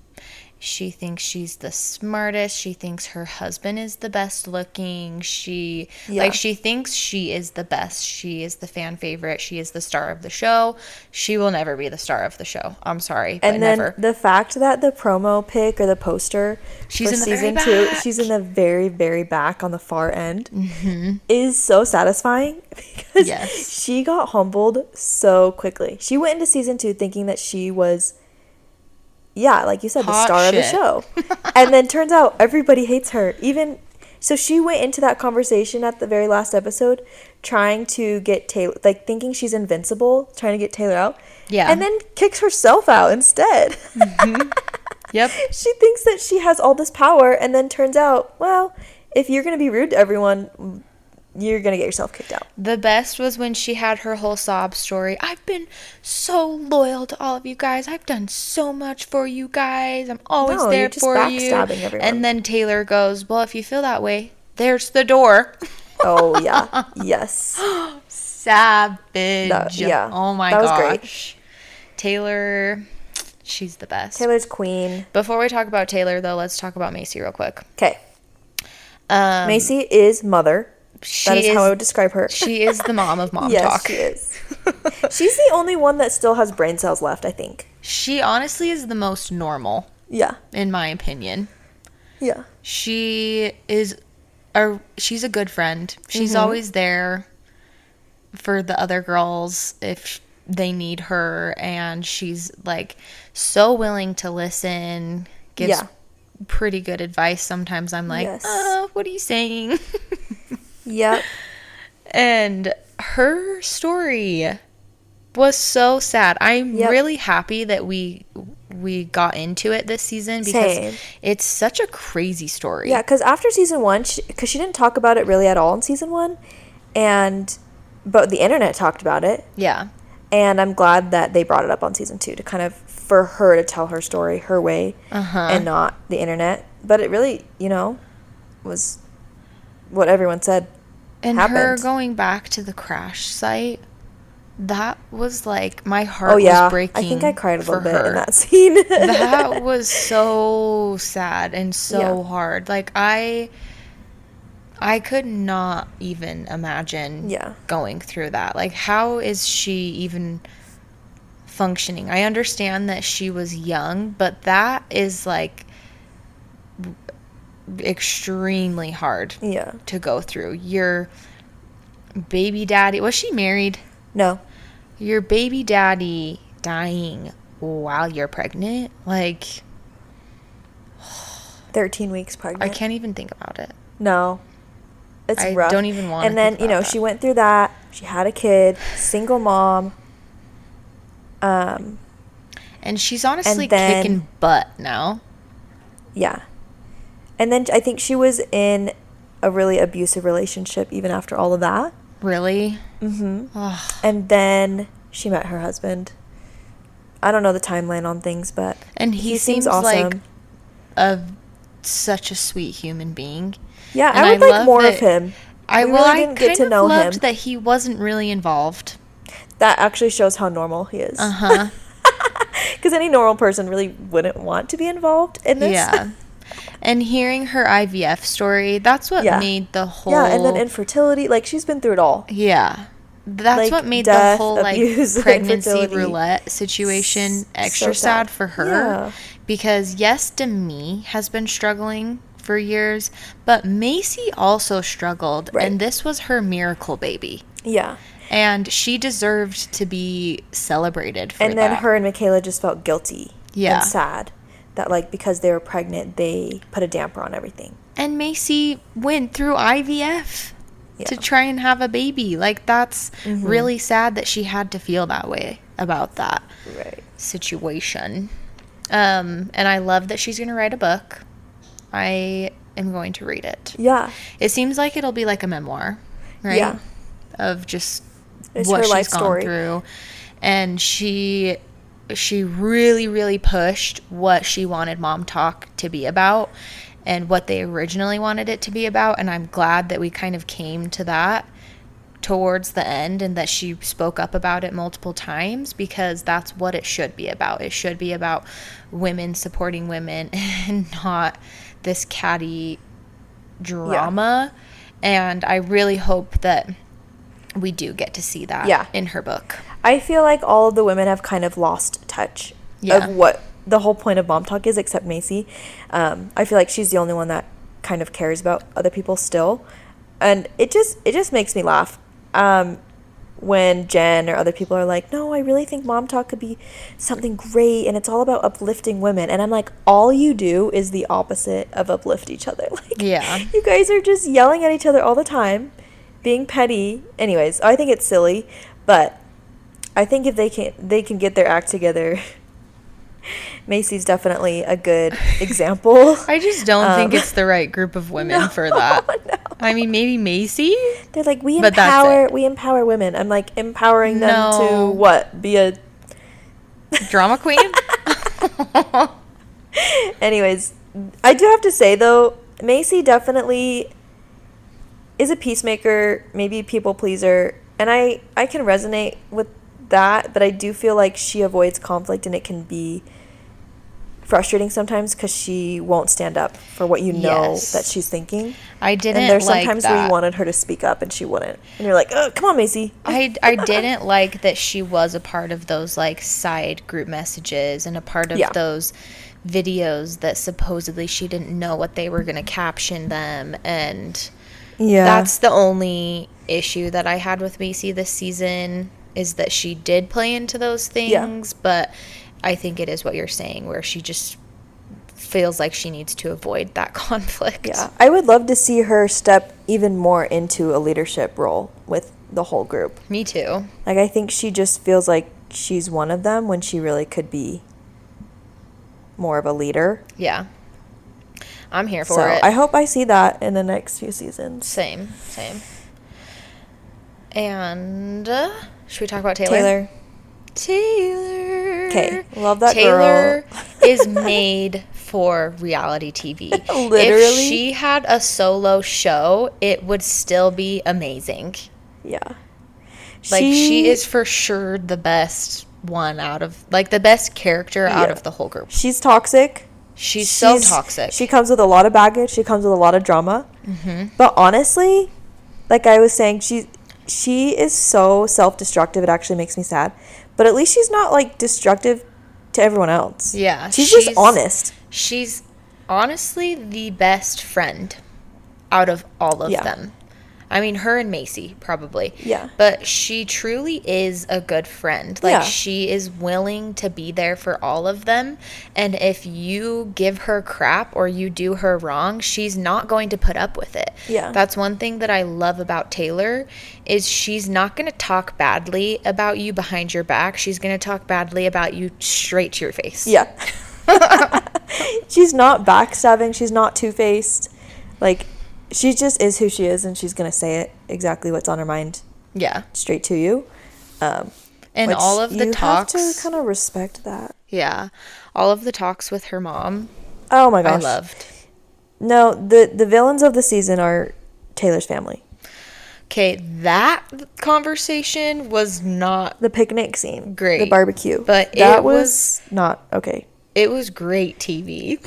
A: She thinks she's the smartest. She thinks her husband is the best looking. She thinks she is the best. She is the fan favorite. She is the star of the show. She will never be the star of the show. I'm sorry, but never.
B: And then the fact that the promo pic or the poster for season 2, she's in the very, very back on the far end, is so satisfying, because she got humbled so quickly. She went into season 2 thinking that she was, like you said, the star of the show. And then turns out everybody hates her. So she went into that conversation at the very last episode trying to get Taylor, like, thinking she's invincible, trying to get Taylor out. Yeah. And then kicks herself out instead.
A: Yep.
B: She thinks that she has all this power, and then turns out, well, if you're going to be rude to everyone, you're going to get yourself kicked out.
A: The best was when she had her whole sob story. I've been so loyal to all of you guys. I've done so much for you guys. I'm always there for you. Everyone. And then Taylor goes, well, if you feel that way, there's the door.
B: Oh, yeah. Yes.
A: Savage. Oh, my gosh.
B: That was great.
A: Taylor, she's the best.
B: Taylor's queen.
A: Before we talk about Taylor, though, let's talk about Macy real quick.
B: Okay. Macy is mother. That is how I would describe her.
A: She is the mom of mom
B: Yes,
A: talk.
B: she is. She's the only one that still has brain cells left, I think.
A: She honestly is the most normal.
B: Yeah.
A: In my opinion.
B: Yeah.
A: She's a good friend. She's always there for the other girls if they need her, and she's, like, so willing to listen, gives pretty good advice. Sometimes I'm like, what are you saying?
B: Yep.
A: And her story was so sad. I'm really happy that we got into it this season, because it's such a crazy story.
B: Yeah, because after season 1, because she didn't talk about it really at all in season 1, but the internet talked about it.
A: Yeah.
B: And I'm glad that they brought it up on season 2 to kind of, for her to tell her story her way and not the internet. But it really, was what everyone said happened.
A: Her going back to the crash site, that was like, my heart was breaking.
B: I think I cried a little bit in that scene.
A: That was so sad and so hard. Like, I could not even imagine going through that. Like, how is she even functioning? I understand that she was young, but that is, like, extremely hard to go through. Your baby daddy, was she married?
B: No.
A: Your baby daddy dying while you're pregnant, like
B: 13 weeks pregnant.
A: I can't even think about it.
B: No. It's rough.
A: I don't even want to.
B: And then, that. She went through that. She had a kid, single mom.
A: And she's honestly kicking butt now.
B: Yeah. And then I think she was in a really abusive relationship even after all of that.
A: Really?
B: Mm-hmm. And then she met her husband. I don't know the timeline on things, but
A: and he seems
B: awesome.
A: Like such a sweet human being.
B: Yeah,
A: and
B: I would like more of him. We really didn't get to know him.
A: I loved that he wasn't really involved.
B: That actually shows how normal he is.
A: Uh-huh.
B: Because any normal person really wouldn't want to be involved in this.
A: Yeah. And hearing her IVF story, that's what made the whole...
B: Yeah, and then infertility. Like, she's been through it all.
A: Yeah. That's like, what made death, the whole, abuse, like, pregnancy roulette situation extra sad for her. Yeah. Because, yes, Demi has been struggling for years, but Macy also struggled, and this was her miracle baby.
B: Yeah.
A: And she deserved to be celebrated for that.
B: And then her and Michaela just felt guilty and sad that, like, because they were pregnant, they put a damper on everything.
A: And Macy went through IVF to try and have a baby. Like, that's really sad that she had to feel that way about that situation. And I love that she's going to write a book. I am going to read it.
B: Yeah.
A: It seems like it'll be like a memoir, right? Yeah. Of just what she's gone through. And she really, really pushed what she wanted Mom Talk to be about and what they originally wanted it to be about. And I'm glad that we kind of came to that towards the end and that she spoke up about it multiple times, because that's what it should be about. It should be about women supporting women and not this catty drama. And I really hope that we do get to see that in her book.
B: I feel like all of the women have kind of lost touch of what the whole point of Mom Talk is, except Macy. I feel like she's the only one that kind of cares about other people still. And it just makes me laugh when Jen or other people are like, no, I really think Mom Talk could be something great, and it's all about uplifting women. And I'm like, all you do is the opposite of uplift each other. Like, you guys are just yelling at each other all the time, being petty. Anyways, I think it's silly, but I think if they can get their act together, Macy's definitely a good example.
A: I just don't think it's the right group of women for that. No. I mean, maybe Macy.
B: They're like, we empower women. I'm like, empowering them to what? Be a
A: drama queen?
B: Anyways, I do have to say though, Macy definitely is a peacemaker, maybe a people pleaser, and I can resonate with that, but I do feel like she avoids conflict, and it can be frustrating sometimes because she won't stand up for what you know that she's thinking.
A: I didn't
B: and there's sometimes where you wanted her to speak up and she wouldn't, and you're like, oh, come on, Macy.
A: I didn't like that she was a part of those like side group messages and a part of those videos that supposedly she didn't know what they were going to caption them, and that's the only issue that I had with Macy this season, is that she did play into those things, but I think it is what you're saying, where she just feels like she needs to avoid that conflict.
B: Yeah, I would love to see her step even more into a leadership role with the whole group.
A: Me too.
B: Like, I think she just feels like she's one of them when she really could be more of a leader.
A: Yeah. I'm here for it.
B: I hope I see that in the next few seasons.
A: Same. And should we talk about Taylor?
B: Okay, love that
A: Taylor
B: girl.
A: is made for reality TV.
B: Literally.
A: If she had a solo show, it would still be amazing.
B: Yeah.
A: Like, she is for sure the best one out of, like, the best character out of the whole group.
B: She's toxic.
A: She's so toxic.
B: She comes with a lot of baggage. She comes with a lot of drama. Mm-hmm. But honestly, like I was saying, she is so self-destructive. It actually makes me sad. But at least she's not, like, destructive to everyone else.
A: Yeah.
B: She's just honest.
A: She's honestly the best friend out of all of them. I mean, her and Macy, probably.
B: Yeah.
A: But she truly is a good friend. Like, she is willing to be there for all of them. And if you give her crap or you do her wrong, she's not going to put up with it.
B: Yeah.
A: That's one thing that I love about Taylor, is she's not going to talk badly about you behind your back. She's going to talk badly about you straight to your face.
B: Yeah. She's not backstabbing. She's not two-faced. Like, she just is who she is, and she's going to say it exactly what's on her mind.
A: Yeah.
B: Straight to you.
A: And all of the talks.
B: You have to kind of respect that.
A: Yeah. All of the talks with her mom.
B: Oh, my gosh.
A: I loved.
B: No, the villains of the season are Taylor's family.
A: Okay, that conversation was not
B: the picnic scene,
A: great,
B: the barbecue,
A: but
B: that was not okay.
A: It was great TV.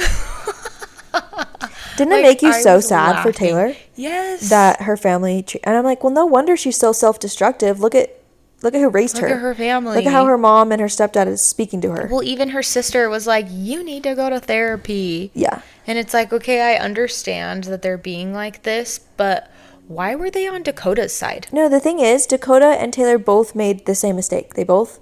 B: Didn't it make you so sad for Taylor?
A: Yes,
B: that her family, and I'm like, well, no wonder she's so self-destructive. Look at who raised her.
A: Look at her family.
B: Look at how her mom and her stepdad is speaking to her.
A: Well, even her sister was like, you need to go to therapy.
B: Yeah, and
A: it's like, okay, I understand that they're being like this, but why were they on Dakota's side?
B: No, the thing is, Dakota and Taylor both made the same mistake. They both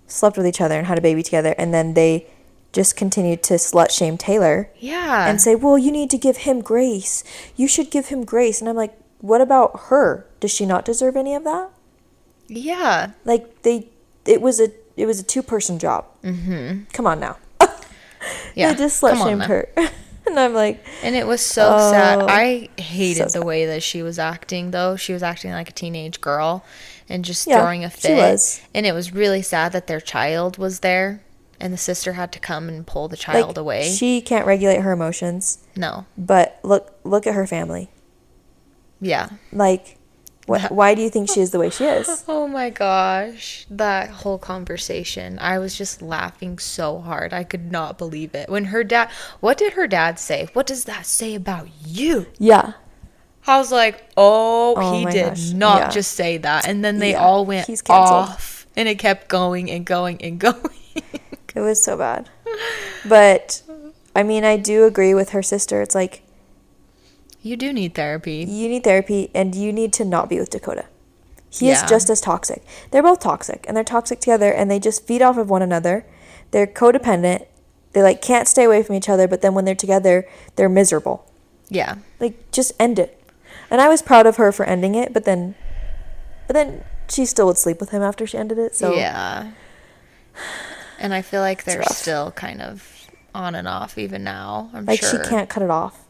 B: slept with each other and had a baby together, and then they just continued to slut shame Taylor.
A: Yeah.
B: And say, well, you need to give him grace. You should give him grace. And I'm like, what about her? Does she not deserve any of that?
A: Yeah.
B: Like, it was a two-person job.
A: Mm-hmm.
B: Come on now.
A: Yeah.
B: They just slut shamed her. And I'm like...
A: And it was so sad. I hated the way that she was acting, though. She was acting like a teenage girl and just throwing a fit.
B: She was.
A: And it was really sad that their child was there and the sister had to come and pull the child away.
B: She can't regulate her emotions.
A: No.
B: But look at her family.
A: Yeah.
B: Like, why do you think she is the way she is?
A: Oh my gosh. That whole conversation. I was just laughing so hard. I could not believe it. When what did her dad say? What does that say about you?
B: Yeah.
A: I was like, he did not just say that. And then they all went off. And it kept going and going and going.
B: It was so bad. But, I mean, I do agree with her sister. It's like,
A: you do need therapy.
B: You need therapy, and you need to not be with Dakota. He is just as toxic. They're both toxic, and they're toxic together, and they just feed off of one another. They're codependent. They, like, can't stay away from each other, but then when they're together, they're miserable.
A: Yeah.
B: Like, just end it. And I was proud of her for ending it, but then she still would sleep with him after she ended it, so.
A: Yeah. And I feel like they're still kind of on and off even now, I'm sure.
B: Like, she can't cut it off.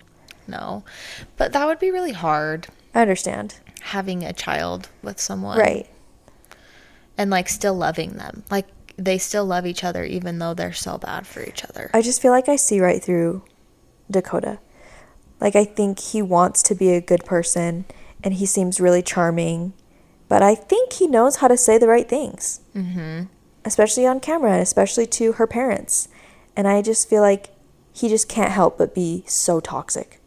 A: No. But that would be really hard.
B: I understand.
A: Having a child with someone.
B: Right.
A: And, like, still loving them. Like, they still love each other even though they're so bad for each other.
B: I just feel like I see right through Dakota. Like, I think he wants to be a good person, and he seems really charming. But I think he knows how to say the right things. Mm-hmm. Especially on camera, and especially to her parents. And I just feel like he just can't help but be so toxic.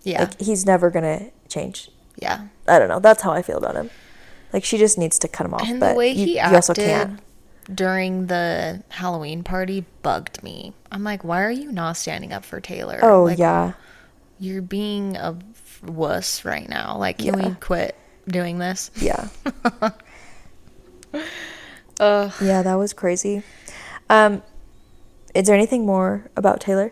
A: Yeah.
B: Like, he's never going to change.
A: Yeah.
B: I don't know. That's how I feel about him. Like, she just needs to cut him off.
A: And
B: but
A: the way he acted
B: also can't.
A: During the Halloween party bugged me. I'm like, why are you not standing up for Taylor?
B: Oh,
A: like,
B: yeah.
A: You're being a wuss right now. Like, can we quit doing this?
B: Yeah. Yeah, that was crazy. Is there anything more about Taylor?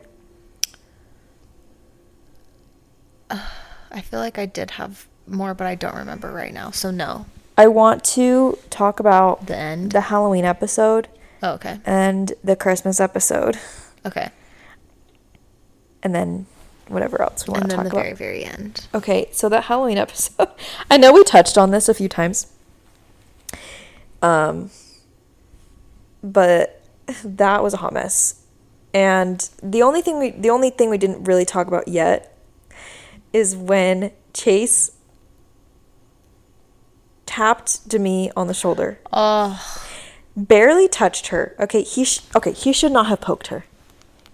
A: I feel like I did have more, but I don't remember right now. So no.
B: I want to talk about
A: the
B: Halloween episode.
A: Oh, okay.
B: And the Christmas episode.
A: Okay.
B: And then whatever else we want to talk about.
A: And then the very, very end.
B: Okay, so that Halloween episode. I know we touched on this a few times. But that was a hot mess. And the only thing we didn't really talk about yet is when Chase tapped Demi on the shoulder.
A: Oh.
B: Barely touched her. Okay, he should not have poked her.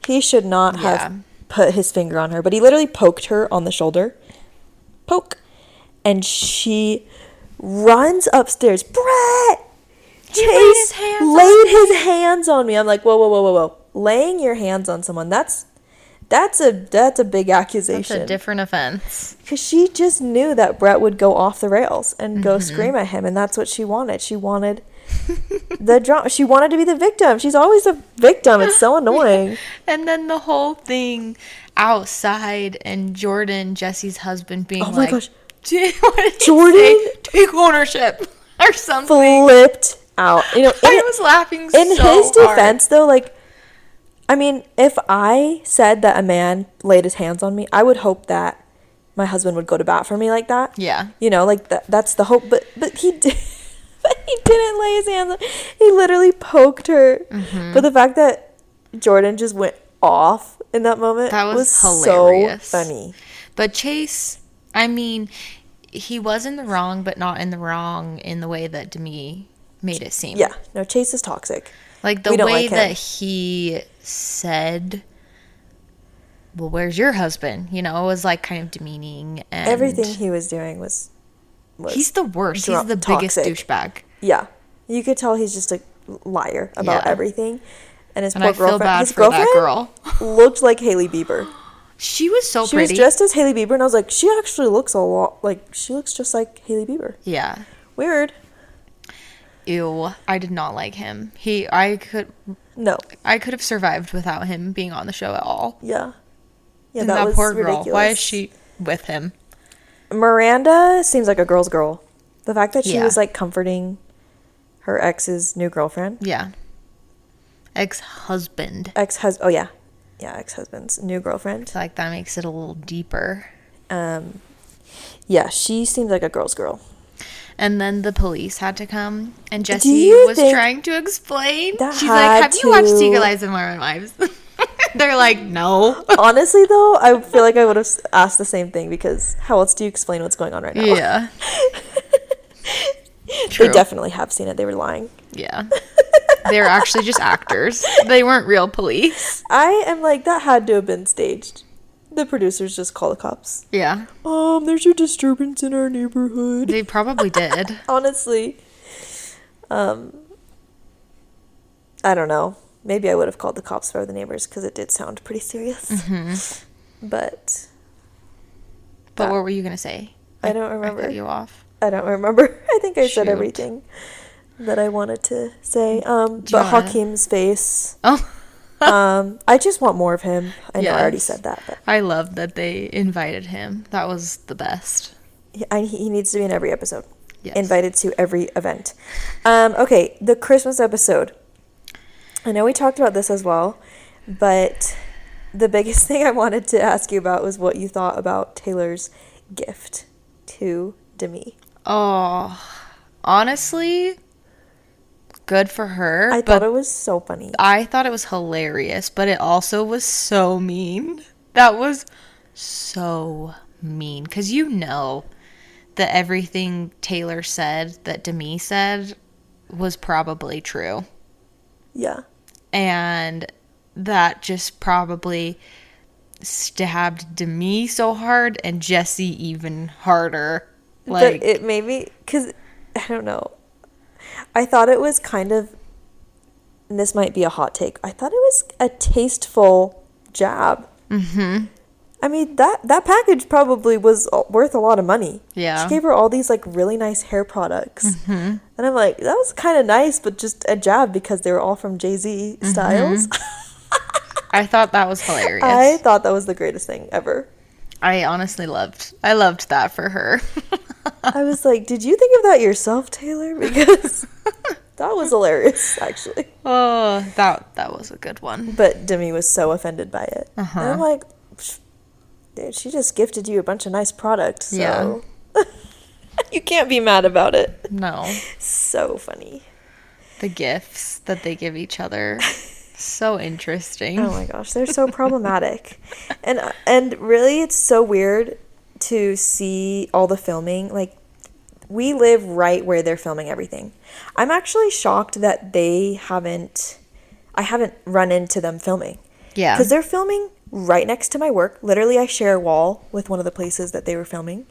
B: He should not have put his finger on her, but he literally poked her on the shoulder. Poke. And she runs upstairs. Brett! Chase laid his hands on me. I'm like, whoa. Laying your hands on someone, that's a big accusation.
A: That's a different offense.
B: Because she just knew that Brett would go off the rails and go scream at him, and that's what she wanted. She wanted the drama. She wanted to be the victim. She's always a victim. It's so annoying.
A: And then the whole thing outside, and Jordan, Jesse's husband, being
B: oh my gosh,
A: Jordan, take ownership or something.
B: Flipped out. You know,
A: I was laughing so hard.
B: In his defense, though, like, I mean, if I said that a man laid his hands on me, I would hope that my husband would go to bat for me like that.
A: Yeah.
B: You know, like that's the hope. But he did. But he didn't lay his hands on. He literally poked her. Mm-hmm. But the fact that Jordan just went off in that moment was hilarious. So funny.
A: But Chase, I mean, he was in the wrong, but not in the wrong in the way that Demi made it seem.
B: Yeah. No, Chase is toxic.
A: Like the way that he said, well, where's your husband? You know, it was like kind of demeaning. And
B: everything he was doing was
A: he's the worst. He's the biggest douchebag.
B: Yeah. You could tell he's just a liar about everything. And his poor girlfriend.
A: His girlfriend that girl.
B: Looked like Hailey Bieber.
A: She was so pretty.
B: She was dressed as Hailey Bieber, and I was like, she actually looks a lot like, she looks just like Hailey Bieber.
A: Yeah.
B: Weird.
A: Ew. I did not like him. I could have survived without him being on the show at all.
B: Yeah. Yeah,
A: and that was poor ridiculous. Girl. Why is she with him?
B: Miranda seems like a girl's girl. The fact that she was like comforting her ex's new girlfriend.
A: Yeah. Ex-husband.
B: Oh yeah. Yeah, ex-husband's new girlfriend.
A: Like that makes it a little deeper.
B: Yeah, she seems like a girl's girl.
A: And then the police had to come, and Jessie was trying to explain. She's like, "Have you watched Secret Lives of Mormon Wives?" They're like, "No."
B: Honestly, though, I feel like I would have asked the same thing, because how else do you explain what's going on right now?
A: Yeah.
B: They definitely have seen it. They were lying.
A: Yeah. They were actually just actors. They weren't real police.
B: I am like, that had to have been staged. The producers just call the cops.
A: Yeah.
B: There's a disturbance in our neighborhood.
A: They probably did.
B: Honestly. I don't know. Maybe I would have called the cops for the neighbors, because it did sound pretty serious. Mm-hmm. But
A: what were you going to say?
B: I don't remember.
A: I cut you off.
B: I don't remember. I think I said everything that I wanted to say. But Hakeem's face.
A: Oh.
B: I just want more of him. I know I already said that, but
A: I love that they invited him. That was the best.
B: He needs to be in every episode.
A: Yes.
B: Invited to every event. Okay, the Christmas episode. I know we talked about this as well, but the biggest thing I wanted to ask you about was what you thought about Taylor's gift to Demi.
A: Oh, honestly, good for her.
B: I thought it was so funny.
A: I thought it was hilarious, but it also was so mean. That was so mean, because you know that everything Taylor said that Demi said was probably true.
B: Yeah. And
A: that just probably stabbed Demi so hard, and Jessie even harder.
B: Like, but it made me, because, I don't know. I thought it was kind of, and this might be a hot take, I thought it was a tasteful jab. Mm-hmm. I mean, that package probably was worth a lot of money.
A: Yeah.
B: She gave her all these, like, really nice hair products. Mm-hmm. And I'm like, that was kind of nice, but just a jab, because they were all from Jay-Z styles.
A: I thought that was hilarious.
B: I thought that was the greatest thing ever.
A: I honestly loved that for her.
B: I was like, did you think of that yourself, Taylor? Because that was hilarious, actually.
A: Oh, that was a good one.
B: But Demi was so offended by it. Uh-huh. And I'm like, dude, she just gifted you a bunch of nice products. So yeah. You can't be mad about it.
A: No.
B: So funny.
A: The gifts that they give each other. So interesting.
B: Oh my gosh, they're so problematic. And really, it's so weird to see all the filming. Like, we live right where they're filming everything. I'm actually shocked that I haven't run into them filming.
A: Yeah.
B: Because they're filming right next to my work. Literally, I share a wall with one of the places that they were filming.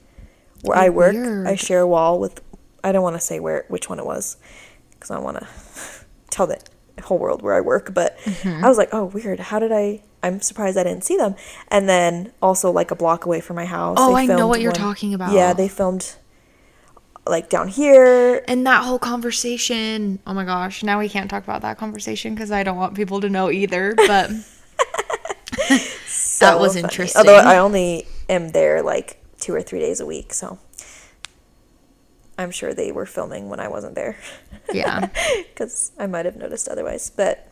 B: Where I work, weird. I share a wall with, I don't want to say which one it was, because I don't want to tell the whole world where I work, but I was like, oh, weird. I'm surprised I didn't see them. And then also, like, a block away from my house.
A: Oh, I know what you're talking about.
B: Yeah, they filmed, like, down here.
A: And that whole conversation. Oh my gosh. Now we can't talk about that conversation because I don't want people to know either, but
B: so
A: that was
B: funny.
A: interesting.
B: Although I only am there, like, 2 or 3 days a week, so I'm sure they were filming when I wasn't there.
A: Yeah.
B: Because I might have noticed otherwise. But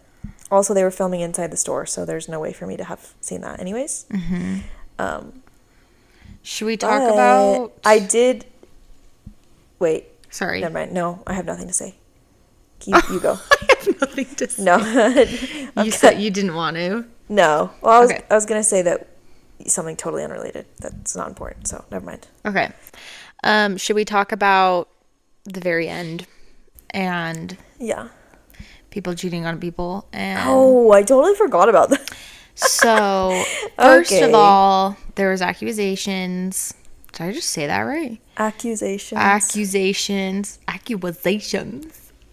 B: Also, they were filming inside the store, so there's no way for me to have seen that anyways.
A: Should we talk about...
B: I did... Wait.
A: Sorry.
B: Never mind. No, I have nothing to say. You go.
A: I have nothing to say.
B: No.
A: You said you didn't want to.
B: No. Well, I was going to say that something totally unrelated. That's not important, so never mind.
A: Okay. Should we talk about the very end and people cheating on people? And
B: I totally forgot about that.
A: So, first of all, there was accusations. Did I just say that right?
B: Accusations.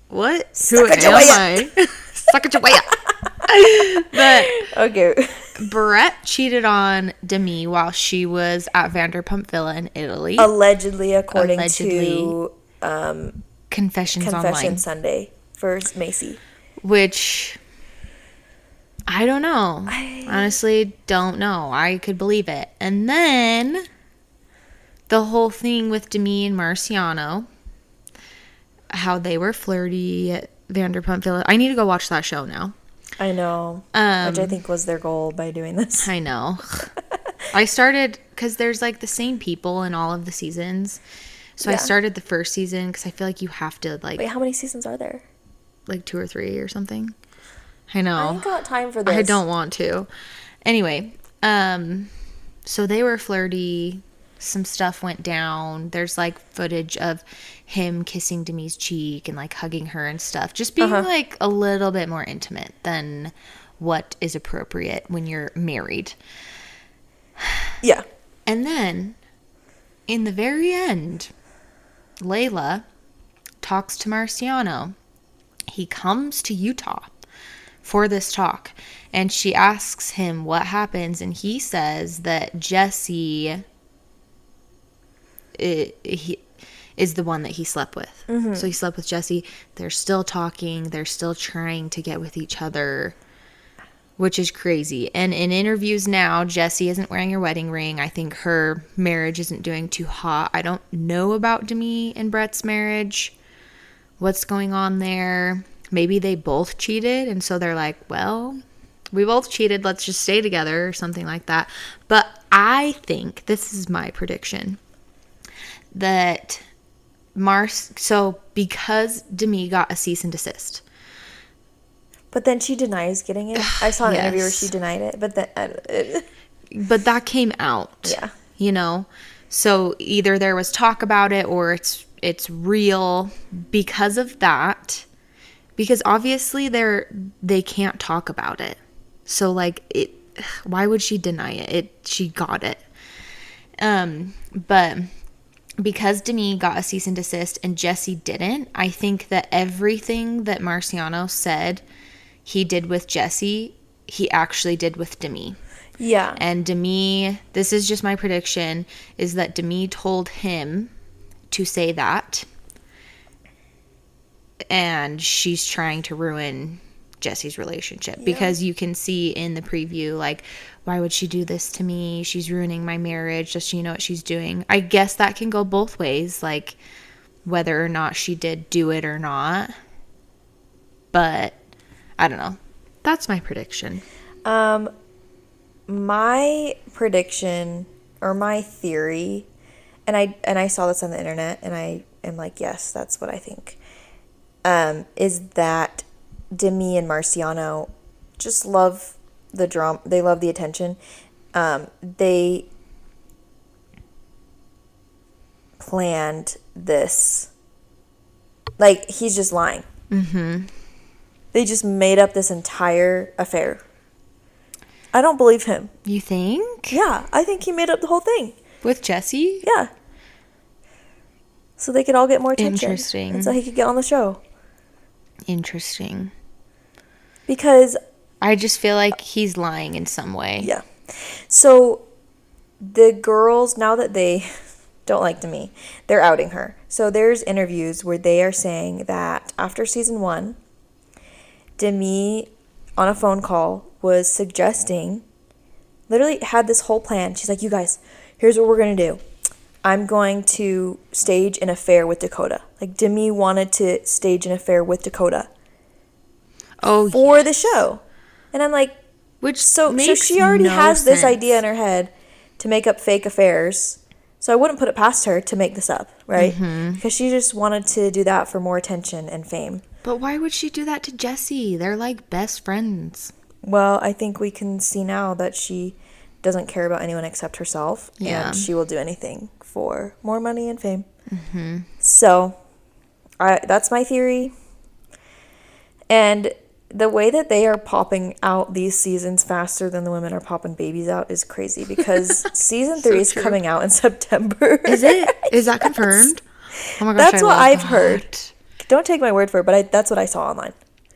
A: What? Who am I? Sacagawea. But
B: okay.
A: Brett cheated on Demi while she was at Vanderpump Villa in Italy.
B: Allegedly, according to
A: Confessions
B: Confession
A: Online.
B: Sunday for Macy.
A: Which, I don't know. I honestly don't know. I could believe it. And then the whole thing with Demi and Marciano, how they were flirty at Vanderpump Villa. I need to go watch that show now.
B: I know. Which I think was their goal by doing this.
A: I know. I started, because there's like the same people in all of the seasons. So I started the first season because I feel like you have to like...
B: Wait, how many seasons are there?
A: Like 2 or 3 or something. I know.
B: I ain't got time for this.
A: I don't want to. Anyway, so they were flirty. Some stuff went down. There's like footage of him kissing Demi's cheek and like hugging her and stuff. Just being like a little bit more intimate than what is appropriate when you're married.
B: Yeah.
A: And then in the very end, Layla talks to Marciano. He comes to Utah for this talk, and she asks him what happens, and he says that Jesse he is the one that he slept with. So he slept with Jesse. They're still talking. They're still trying to get with each other, which is crazy. And in interviews now, Jessie isn't wearing her wedding ring. I think her marriage isn't doing too hot. I don't know about Demi and Brett's marriage. What's going on there? Maybe they both cheated, and so they're like, well, we both cheated. Let's just stay together or something like that. But I think, this is my prediction, that so because Demi got a cease and desist.
B: But then she denies getting it. I saw an interview where she denied it, but then...
A: But that came out.
B: Yeah.
A: You know? So either there was talk about it or it's real because of that. Because obviously they can't talk about it. So like why would she deny it? She got it. But because Demi got a cease and desist and Jesse didn't, I think that everything that Marciano said he did with Jesse, he actually did with Demi.
B: Yeah.
A: And Demi, this is just my prediction, is that Demi told him to say that. And she's trying to ruin Jesse's relationship. Yeah. Because you can see in the preview, like, why would she do this to me? She's ruining my marriage. Does she know what she's doing? I guess that can go both ways, like, whether or not she did do it or not. But I don't know. That's my prediction.
B: My prediction or my theory, and I saw this on the internet, and I am like, yes, that's what I think. Is that Demi and Marciano just love the drama. They love the attention. They planned this. Like, he's just lying. Mm-hmm. They just made up this entire affair. I don't believe him.
A: You think?
B: Yeah, I think he made up the whole thing.
A: With Jesse?
B: Yeah. So they could all get more attention.
A: Interesting.
B: And so he could get on the show.
A: Interesting.
B: Because
A: I just feel like he's lying in some way.
B: Yeah. So the girls, now that they don't like Demi, they're outing her. So there's interviews where they are saying that after season 1, Demi, on a phone call, was suggesting, literally had this whole plan. She's like, you guys, here's what we're going to do. I'm going to stage an affair with Dakota. Like, Demi wanted to stage an affair with Dakota. for the show. And I'm like, so she already has this idea in her head to make up fake affairs. So I wouldn't put it past her to make this up, right? Because she just wanted to do that for more attention and fame.
A: But why would she do that to Jesse? They're like best friends.
B: Well, I think we can see now that she doesn't care about anyone except herself.
A: Yeah.
B: And she will do anything for more money and fame. So that's my theory. And the way that they are popping out these seasons faster than the women are popping babies out is crazy, because season 3 is coming out in September.
A: Is it? Is that confirmed? Oh my gosh,
B: that's what I've heard. Don't take my word for it, but that's what I saw online.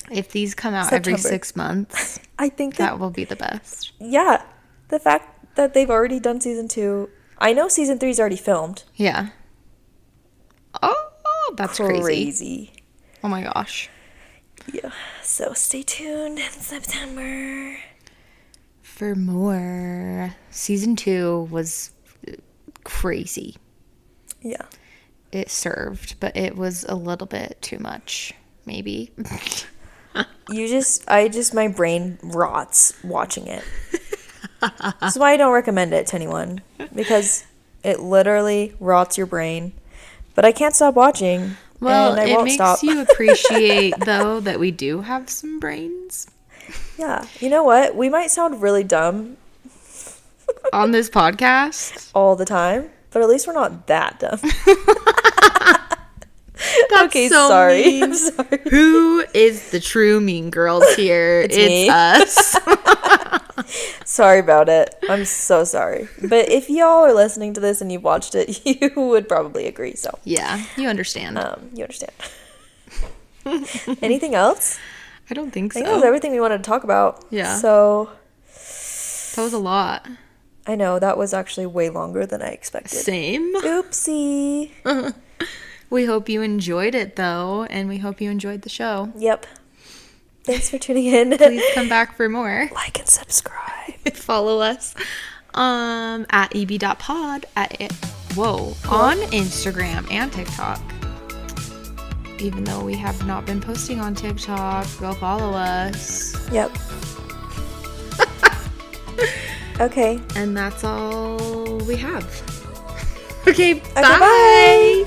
A: If these come out every 6 months,
B: I think
A: that will be the best.
B: Yeah. The fact that they've already done season 2. I know season 3 is already filmed.
A: Yeah. Oh, that's crazy. Oh my gosh.
B: Yeah. So stay tuned in September
A: for more. Season 2 was crazy.
B: Yeah.
A: It served, but it was a little bit too much, maybe.
B: My brain rots watching it. That's why I don't recommend it to anyone, because it literally rots your brain. But I can't stop watching.
A: Well,
B: and I
A: it
B: won't
A: makes
B: stop.
A: you appreciate, though, that we do have some brains.
B: Yeah. You know what? We might sound really dumb
A: on this podcast
B: all the time, but at least we're not that dumb.
A: Okay, so sorry. Mean. I'm sorry. Who is the true mean girls here? It's us.
B: Sorry about it. I'm so sorry. But if y'all are listening to this and you've watched it, you would probably agree. So
A: yeah, you understand.
B: You understand. Anything else?
A: I don't think so.
B: I think that was everything we wanted to talk about.
A: Yeah.
B: So
A: that was a lot.
B: I know, that was actually way longer than I expected.
A: Same.
B: Oopsie.
A: We hope you enjoyed it, though, and we hope you enjoyed the show.
B: Yep. Thanks for tuning in.
A: Please come back for more.
B: Like and subscribe.
A: Follow us at eb.pod on Instagram and TikTok. Even though we have not been posting on TikTok, go follow us.
B: Yep. Okay.
A: And that's all we have. Okay,
B: bye.